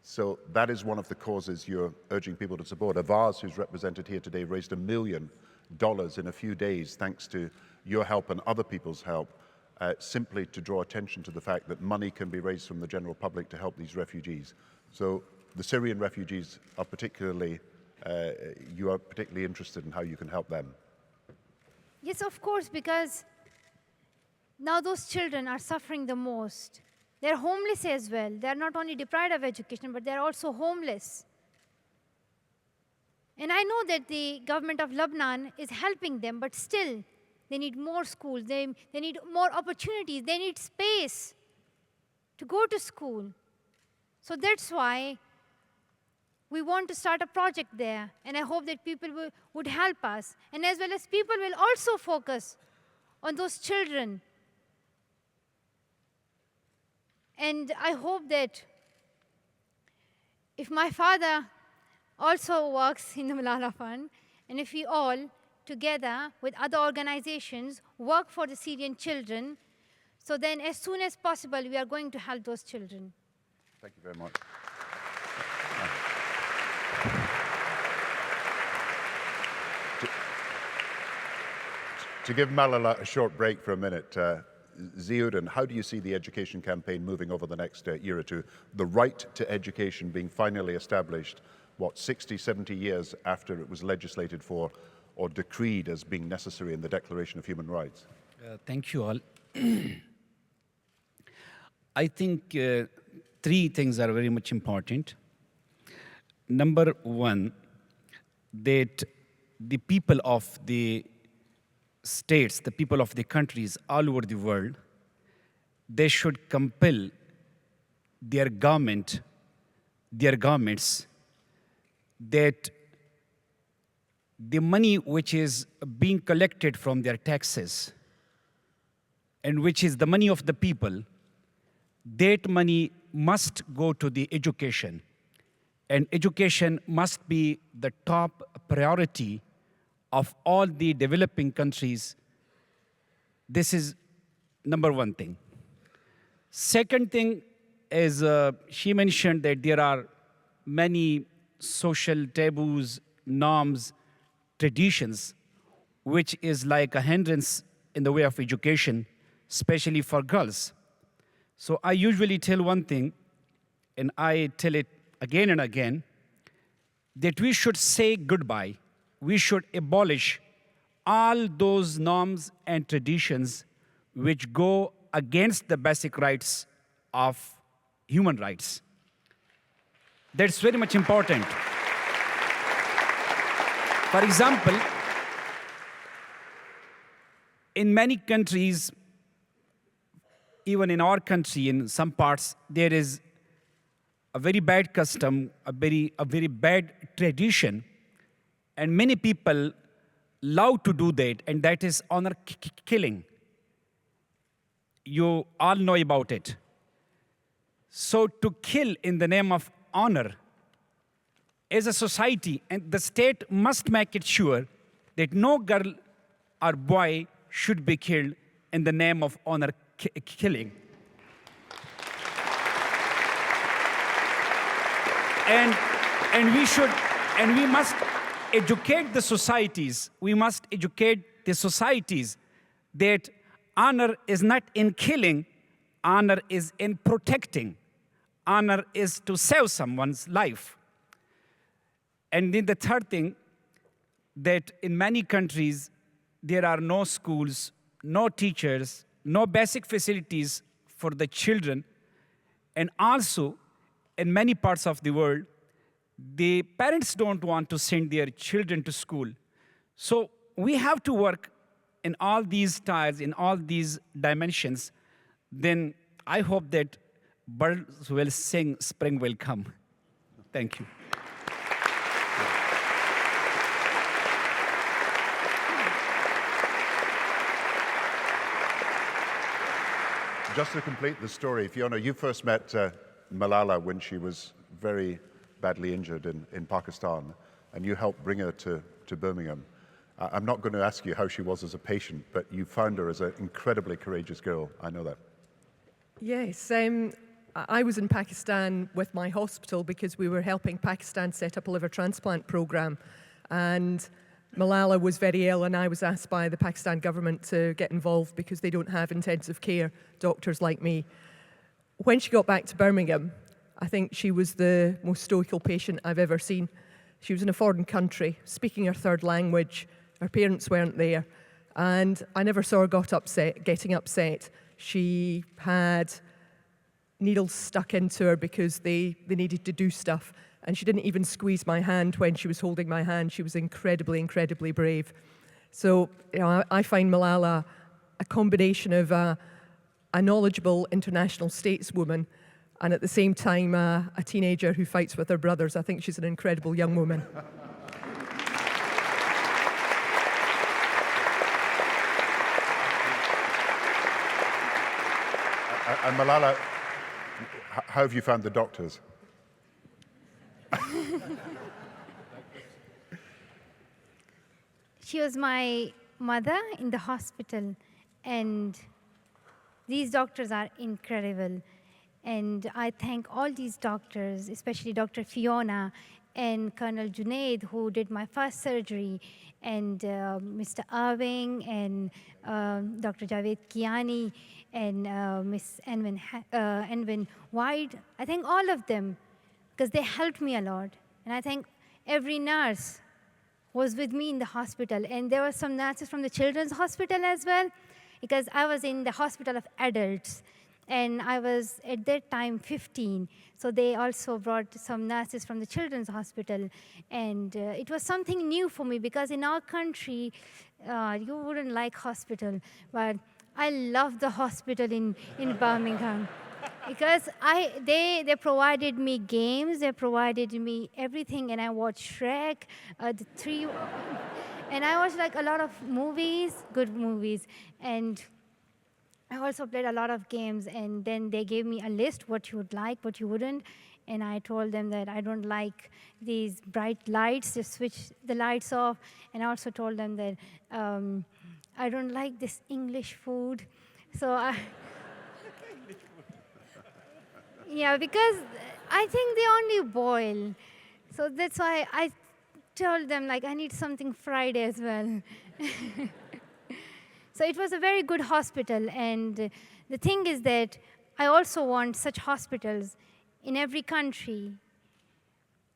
So that is one of the causes you're urging people to support. Avaz, who's represented here today, raised $1 million in a few days, thanks to your help and other people's help, simply to draw attention to the fact that money can be raised from the general public to help these refugees. So the Syrian refugees are particularly, you are particularly interested in how you can help them. Yes, of course, because now those children are suffering the most. They're homeless as well. They're not only deprived of education, but they're also homeless. And I know that the government of Lebanon is helping them, but still, they need more schools. They need more opportunities. They need space to go to school. So that's why we want to start a project there. And I hope that people would help us. And as well as people will also focus on those children. And I hope that if my father also works in the Malala Fund, and if we all, together with other organizations, work for the Syrian children, so then as soon as possible, we are going to help those children. Thank you very much. To give Malala a short break for a minute, Ziuddin, how do you see the education campaign moving over the next year or two? The right to education being finally established, what, 60, 70 years after it was legislated for or decreed as being necessary in the Declaration of Human Rights? Thank you all. I think three things are very much important. Number one, that the people of the states, the people of the countries all over the world, they should compel their governments that the money which is being collected from their taxes and which is the money of the people, that money must go to the education. And education must be the top priority of all the developing countries. This is number one thing. Second thing is she mentioned that there are many social taboos, norms, traditions, which is like a hindrance in the way of education, especially for girls. So I usually tell one thing, and I tell it again and again, that we should say goodbye. We should abolish all those norms and traditions which go against the basic rights of human rights. That's very much important. For example, in many countries, even in our country, in some parts, there is a very bad custom, a very bad tradition, and many people love to do that, and that is honor killing. You all know about it. So to kill in the name of honor, as a society, and the state must make it sure that no girl or boy should be killed in the name of honor killing. And we must educate the societies. We must educate the societies that honor is not in killing, honor is in protecting. Honor is to save someone's life. And then the third thing, that in many countries, there are no schools, no teachers, no basic facilities for the children. And also, in many parts of the world, the parents don't want to send their children to school. So we have to work in all these tiers, in all these dimensions. Then I hope that birds will sing, spring will come. Thank you. Just to complete the story, Fiona, you first met Malala when she was very badly injured in Pakistan, and you helped bring her to Birmingham. I'm not going to ask you how she was as a patient, but you found her as an incredibly courageous girl. I know that. Yes, I was in Pakistan with my hospital because we were helping Pakistan set up a liver transplant program. And Malala was very ill, and I was asked by the Pakistan government to get involved because they don't have intensive care doctors like me. When she got back to Birmingham, I think she was the most stoical patient I've ever seen. She was in a foreign country, speaking her third language. Her parents weren't there, and I never saw her getting upset. She had needles stuck into her because they needed to do stuff. And she didn't even squeeze my hand when she was holding my hand. She was incredibly, incredibly brave. So I find Malala a combination of a knowledgeable international stateswoman and at the same time a teenager who fights with her brothers. I think she's an incredible young woman. And Malala, how have you found the doctors? She was my mother in the hospital, and these doctors are incredible. And I thank all these doctors, especially Dr. Fiona and Colonel Junaid, who did my first surgery, and Mr. Irving, and Dr. Javed Kiani, and Miss Envin White. I thank all of them because they helped me a lot. And I thank every nurse was with me in the hospital. And there were some nurses from the children's hospital as well, because I was in the hospital of adults. And I was, at that time, 15. So they also brought some nurses from the children's hospital. And it was something new for me, because in our country, you wouldn't like hospital. But I love the hospital in Birmingham. Because they provided me games, they provided me everything, and I watched Shrek, the three, and I watched like a lot of movies, good movies, and I also played a lot of games. And then they gave me a list, what you would like, what you wouldn't, and I told them that I don't like these bright lights, just switch the lights off, and I also told them that I don't like this English food, so yeah, because I think they only boil. So that's why I told them, like, I need something fried as well. So it was a very good hospital. And the thing is that I also want such hospitals in every country.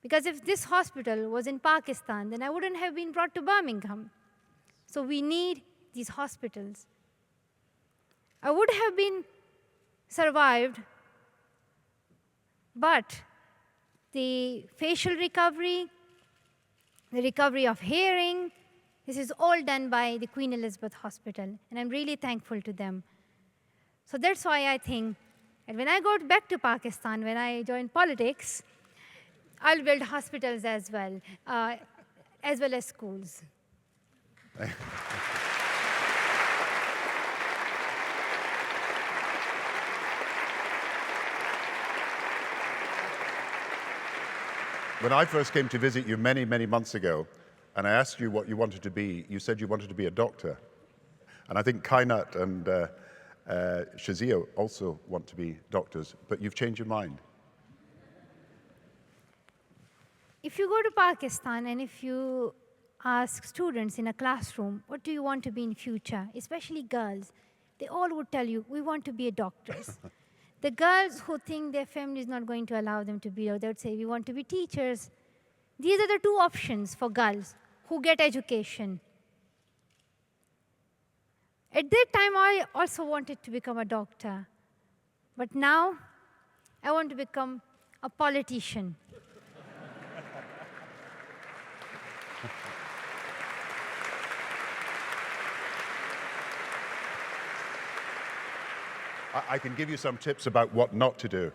Because if this hospital was in Pakistan, then I wouldn't have been brought to Birmingham. So we need these hospitals. I would have been survived, but the facial recovery, the recovery of hearing, this is all done by the Queen Elizabeth Hospital, and I'm really thankful to them. So that's why I think that when I go back to Pakistan, when I join politics, I'll build hospitals as well as schools. When I first came to visit you many, many months ago, and I asked you what you wanted to be, you said you wanted to be a doctor. And I think Kainat and Shazia also want to be doctors, but you've changed your mind. If you go to Pakistan and if you ask students in a classroom, what do you want to be in future, especially girls, they all would tell you, we want to be doctors. The girls who think their family is not going to allow them to be, or they would say, we want to be teachers. These are the two options for girls who get education. At that time, I also wanted to become a doctor. But now, I want to become a politician. I can give you some tips about what not to do.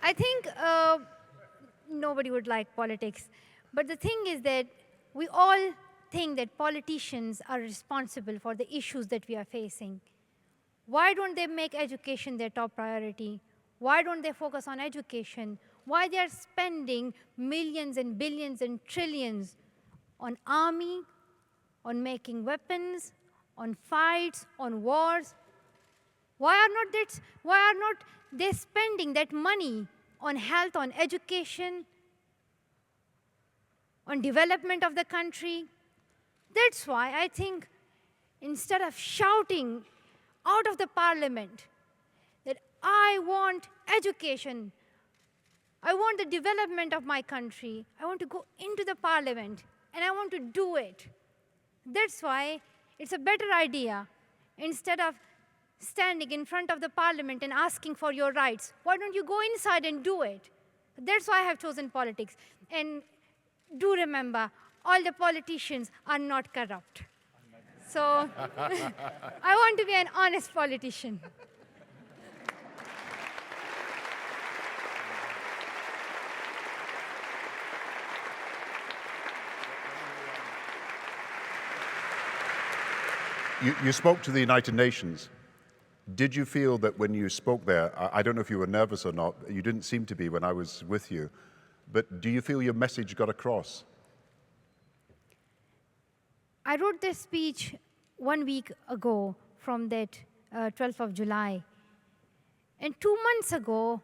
I think nobody would like politics. But the thing is that we all think that politicians are responsible for the issues that we are facing. Why don't they make education their top priority? Why don't they focus on education? Why they are spending millions and billions and trillions on army, on making weapons, on fights, on wars? Why are not they spending that money on health, on education, on development of the country? That's why I think instead of shouting out of the parliament that I want education, I want the development of my country, I want to go into the parliament and I want to do it. That's why it's a better idea, instead of standing in front of the parliament and asking for your rights, why don't you go inside and do it? That's why I have chosen politics. And do remember, all the politicians are not corrupt. So I want to be an honest politician. You spoke to the United Nations. Did you feel that when you spoke there, I don't know if you were nervous or not, you didn't seem to be when I was with you, but do you feel your message got across? I wrote this speech 1 week ago from that 12th of July. And 2 months ago,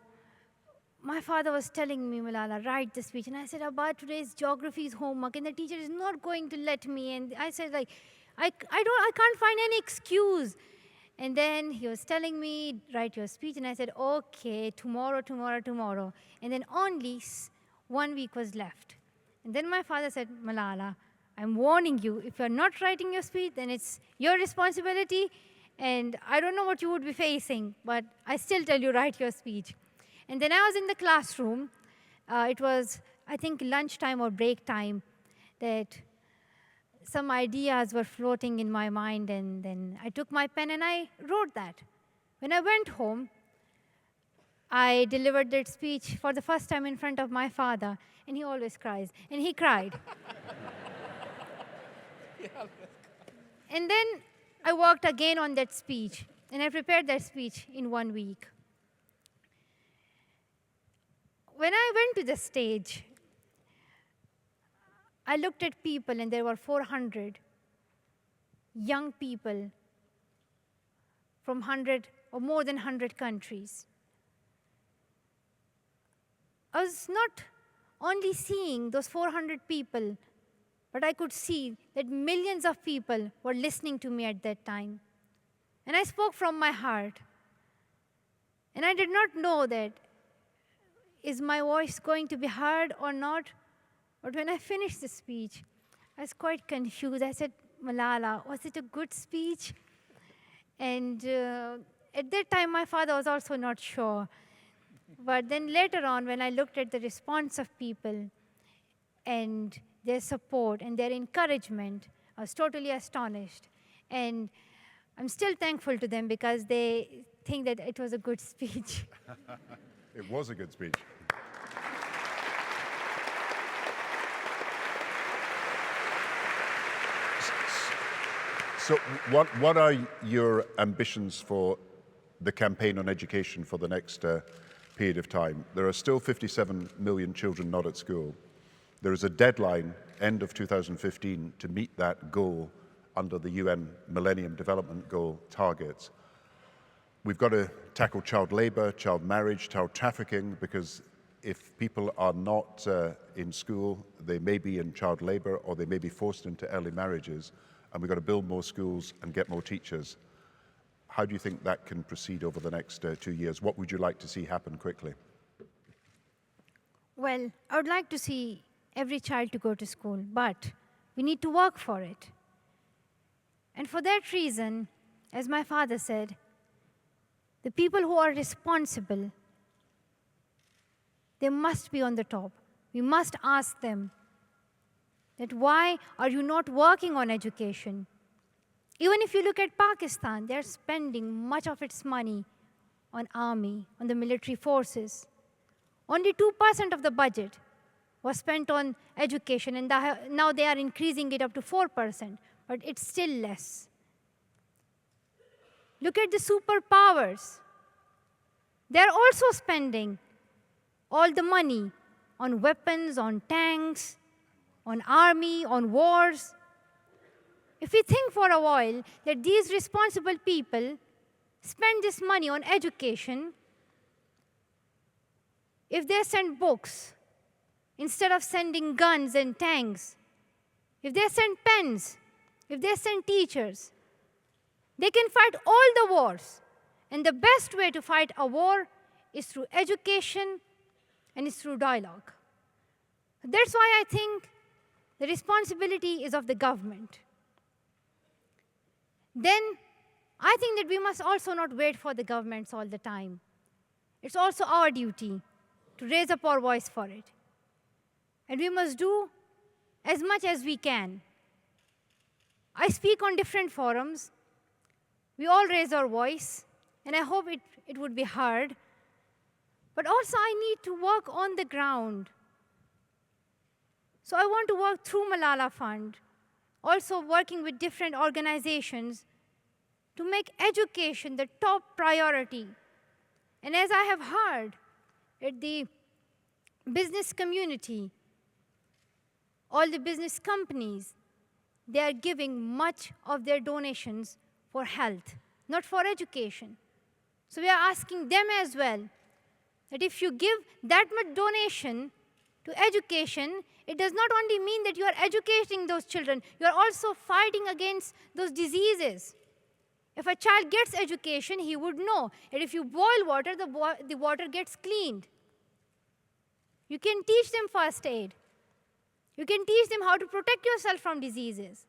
my father was telling me, Malala, write the speech. And I said, Abba, today's geography is homework, and the teacher is not going to let me. And I said, like, I can't find any excuse. And then he was telling me, write your speech. And I said, okay, tomorrow. And then only 1 week was left. And then my father said, Malala, I'm warning you, if you're not writing your speech, then it's your responsibility. And I don't know what you would be facing, but I still tell you, write your speech. And then I was in the classroom. It was, I think, lunchtime or break time, that some ideas were floating in my mind, and then I took my pen and I wrote that. When I went home, I delivered that speech for the first time in front of my father, and he always cries, and he cried. And then I worked again on that speech, and I prepared that speech in 1 week. When I went to the stage, I looked at people, and there were 400 young people from 100 or more than 100 countries. I was not only seeing those 400 people, but I could see that millions of people were listening to me at that time. And I spoke from my heart. And I did not know that, is my voice going to be heard or not? But when I finished the speech, I was quite confused. I said, Malala, was it a good speech? And at that time, my father was also not sure. But then later on, when I looked at the response of people and their support and their encouragement, I was totally astonished. And I'm still thankful to them because they think that it was a good speech. It was a good speech. So what are your ambitions for the campaign on education for the next period of time? There are still 57 million children not at school. There is a deadline, end of 2015, to meet that goal under the UN Millennium Development Goal targets. We've got to tackle child labor, child marriage, child trafficking, because if people are not in school, they may be in child labor or they may be forced into early marriages, and we've got to build more schools and get more teachers. How do you think that can proceed over the next 2 years? What would you like to see happen quickly? Well, I would like to see every child to go to school, but We need to work for it. And for that reason, as my father said, the people who are responsible, they must be on the top. We must ask them that why are you not working on education? Even if you look at Pakistan, they're spending much of its money on army, on the military forces. Only 2% of the budget was spent on education, and now they are increasing it up to 4%, but it's still less. Look at the superpowers. They're also spending all the money on weapons, on tanks, on army, on wars. If we think for a while that these responsible people spend this money on education, if they send books instead of sending guns and tanks, if they send pens, if they send teachers, they can fight all the wars. And the best way to fight a war is through education and is through dialogue. That's why I think the responsibility is of the government. Then I think that we must also not wait for the governments all the time. It's also our duty to raise up our voice for it. And we must do as much as we can. I speak on different forums. We all raise our voice, and I hope it would be heard. But also I need to work on the ground. So I want to work through Malala Fund, also working with different organizations to make education the top priority. And as I have heard, at the business community, all the business companies, they are giving much of their donations for health, not for education. So we are asking them as well that if you give that much donation to education, it does not only mean that you are educating those children, you are also fighting against those diseases. If a child gets education, he would know that if you boil water, the water gets cleaned. You can teach them first aid. You can teach them how to protect yourself from diseases.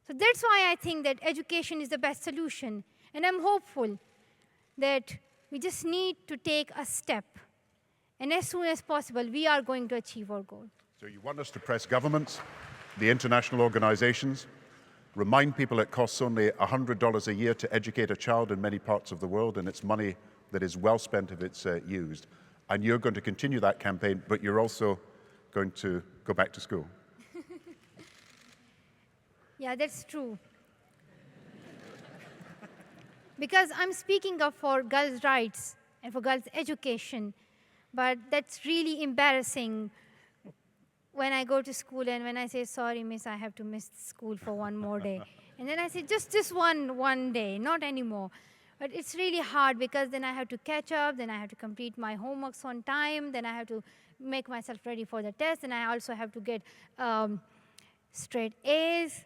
So that's why I think that education is the best solution. And I'm hopeful that we just need to take a step. And as soon as possible, we are going to achieve our goal. So you want us to press governments, the international organizations, remind people it costs only $100 a year to educate a child in many parts of the world, and it's money that is well spent if it's used. And you're going to continue that campaign, but you're also going to go back to school. Yeah, that's true. Because I'm speaking up for girls' rights and for girls' education, but that's really embarrassing when I go to school and when I say, sorry, miss, I have to miss school for one more day. And then I say, just one day, not anymore. But it's really hard because then I have to catch up, then I have to complete my homeworks on time, then I have to make myself ready for the test, and I also have to get straight A's,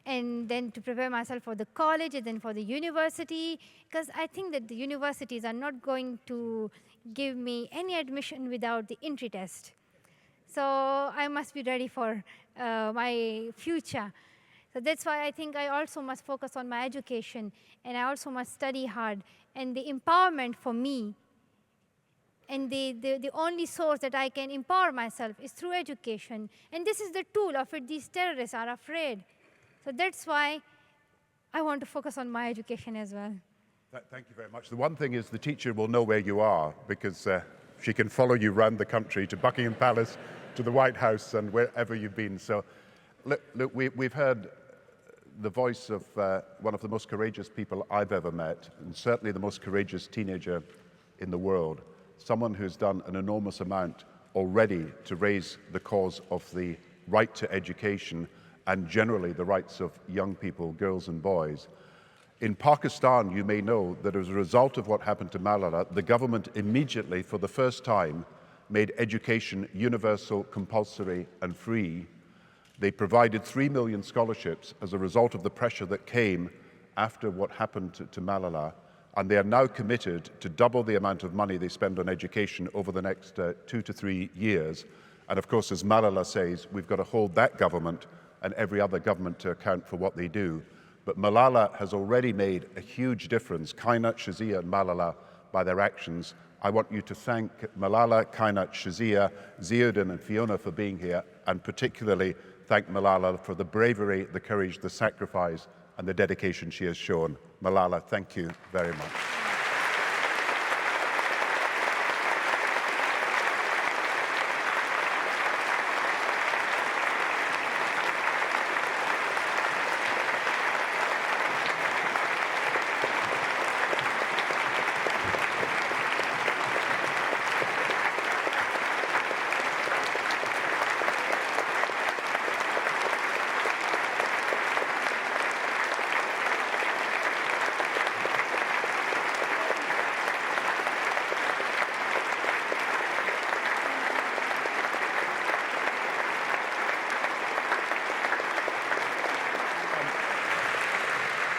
and then to prepare myself for the college and then for the university, because I think that the universities are not going to give me any admission without the entry test. So I must be ready for my future. So that's why I think I also must focus on my education, and I also must study hard. And the empowerment for me, and the only source that I can empower myself is through education. And this is the tool of it these terrorists are afraid. So that's why I want to focus on my education as well. Thank you very much. The one thing is the teacher will know where you are, because she can follow you around the country to Buckingham Palace, to the White House, and wherever you've been. So look, we've heard the voice of one of the most courageous people I've ever met, and certainly the most courageous teenager in the world, someone who's done an enormous amount already to raise the cause of the right to education and generally the rights of young people, girls and boys. In Pakistan, you may know that as a result of what happened to Malala, the government immediately, for the first time, made education universal, compulsory and free. They provided 3 million scholarships as a result of the pressure that came after what happened to Malala, and they are now committed to double the amount of money they spend on education over the next 2 to 3 years. And of course, as Malala says, we've got to hold that government and every other government to account for what they do. But Malala has already made a huge difference, Keynote, Shazia and Malala, by their actions. I want you to thank Malala, Keynote, Shazia, Ziauddin and Fiona for being here, and particularly thank Malala for the bravery, the courage, the sacrifice and the dedication she has shown. Malala, thank you very much.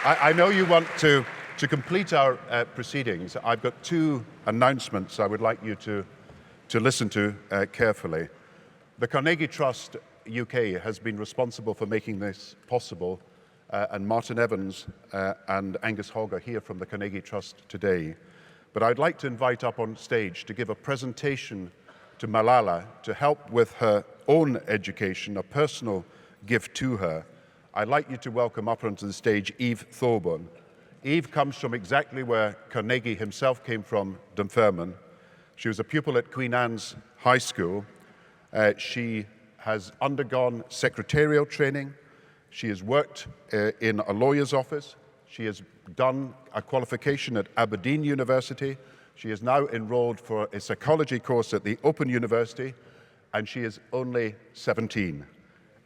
I know you want to complete our proceedings. I've got two announcements I would like you to listen to carefully. The Carnegie Trust UK has been responsible for making this possible, and Martin Evans and Angus Hogg are here from the Carnegie Trust today. But I'd like to invite up on stage to give a presentation to Malala to help with her own education, a personal gift to her. I'd like you to welcome up onto the stage Eve Thorburn. Eve comes from exactly where Carnegie himself came from, Dunfermline. She was a pupil at Queen Anne's High School. She has undergone secretarial training. She has worked in a lawyer's office. She has done a qualification at Aberdeen University. She is now enrolled for a psychology course at the Open University, and she is only 17.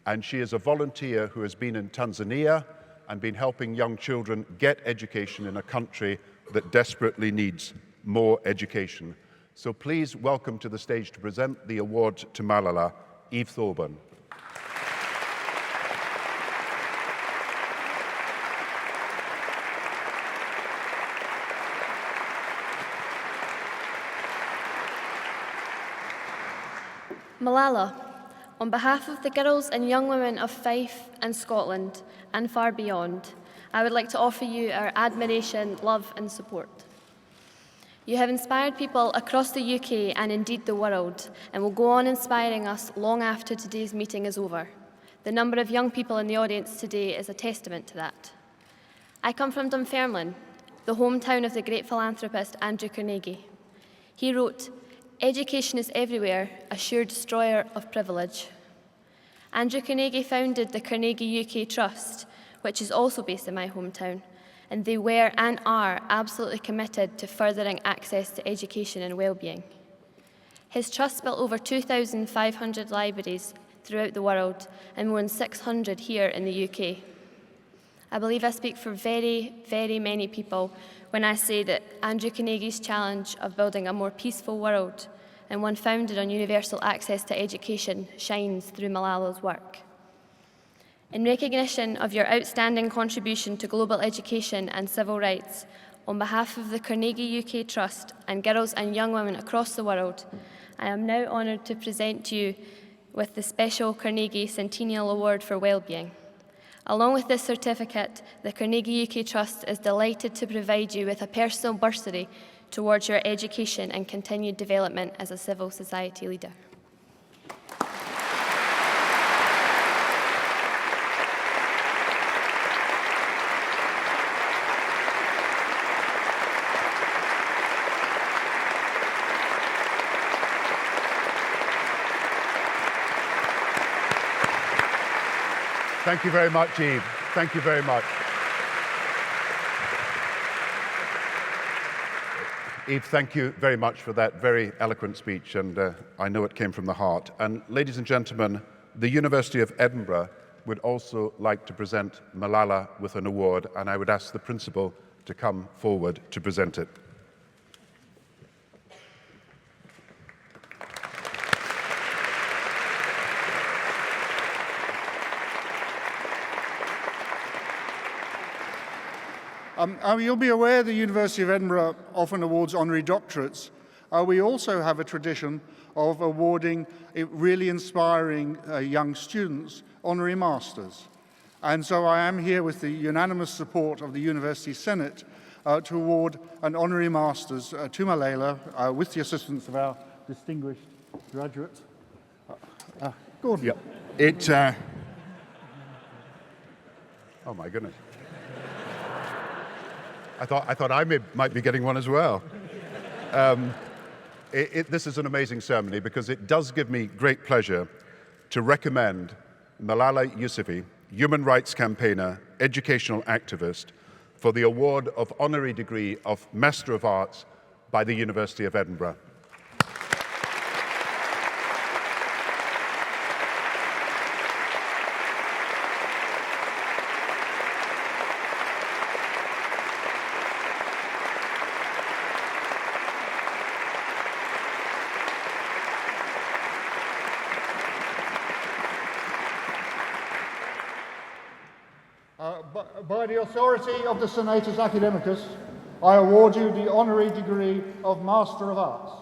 And she is a volunteer who has been in Tanzania and been helping young children get education in a country that desperately needs more education. So please welcome to the stage to present the award to Malala, Eve Thorburn. Malala, on behalf of the girls and young women of Fife and Scotland and far beyond, I would like to offer you our admiration, love and support. You have inspired people across the UK and indeed the world, and will go on inspiring us long after today's meeting is over. The number of young people in the audience today is a testament to that. I come from Dunfermline, the hometown of the great philanthropist Andrew Carnegie. He wrote, "Education is everywhere, a sure destroyer of privilege." Andrew Carnegie founded the Carnegie UK Trust, which is also based in my hometown, and they were and are absolutely committed to furthering access to education and well-being. His trust built over 2,500 libraries throughout the world and more than 600 here in the UK. I believe I speak for very, very many people when I say that Andrew Carnegie's challenge of building a more peaceful world and one founded on universal access to education shines through Malala's work. In recognition of your outstanding contribution to global education and civil rights, on behalf of the Carnegie UK Trust and girls and young women across the world, I am now honoured to present you with the special Carnegie Centennial Award for Wellbeing. Along with this certificate, the Carnegie UK Trust is delighted to provide you with a personal bursary towards your education and continued development as a civil society leader. Thank you very much, Eve. Thank you very much. Eve, thank you very much for that very eloquent speech, and I know it came from the heart. And ladies and gentlemen, the University of Edinburgh would also like to present Malala with an award, and I would ask the principal to come forward to present it. You'll be aware the University of Edinburgh often awards honorary doctorates. we also have a tradition of awarding really inspiring young students honorary masters. And so I am here with the unanimous support of the University Senate to award an honorary master's to Malala with the assistance of our distinguished graduate, Gordon. Yep. Oh my goodness. I thought I might be getting one as well. This is an amazing ceremony because it does give me great pleasure to recommend Malala Yousafzai, human rights campaigner, educational activist, for the award of honorary degree of Master of Arts by the University of Edinburgh. By the authority of the Senatus Academicus, I award you the honorary degree of Master of Arts.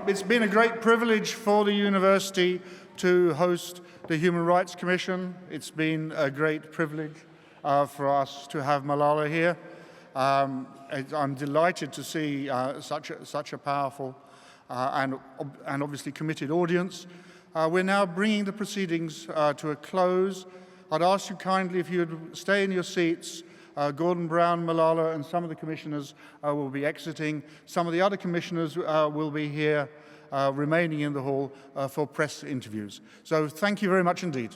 It's been a great privilege for the university to host the Human Rights Commission. It's been a great privilege for us to have Malala here. I'm delighted to see such a powerful and obviously committed audience. We're now bringing the proceedings to a close. I'd ask you kindly if you'd stay in your seats. Gordon Brown, Malala, and some of the commissioners will be exiting. Some of the other commissioners will be here remaining in the hall for press interviews. So thank you very much indeed.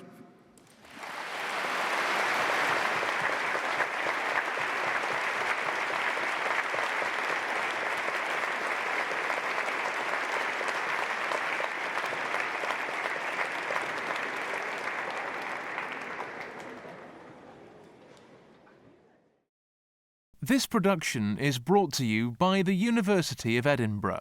This production is brought to you by the University of Edinburgh.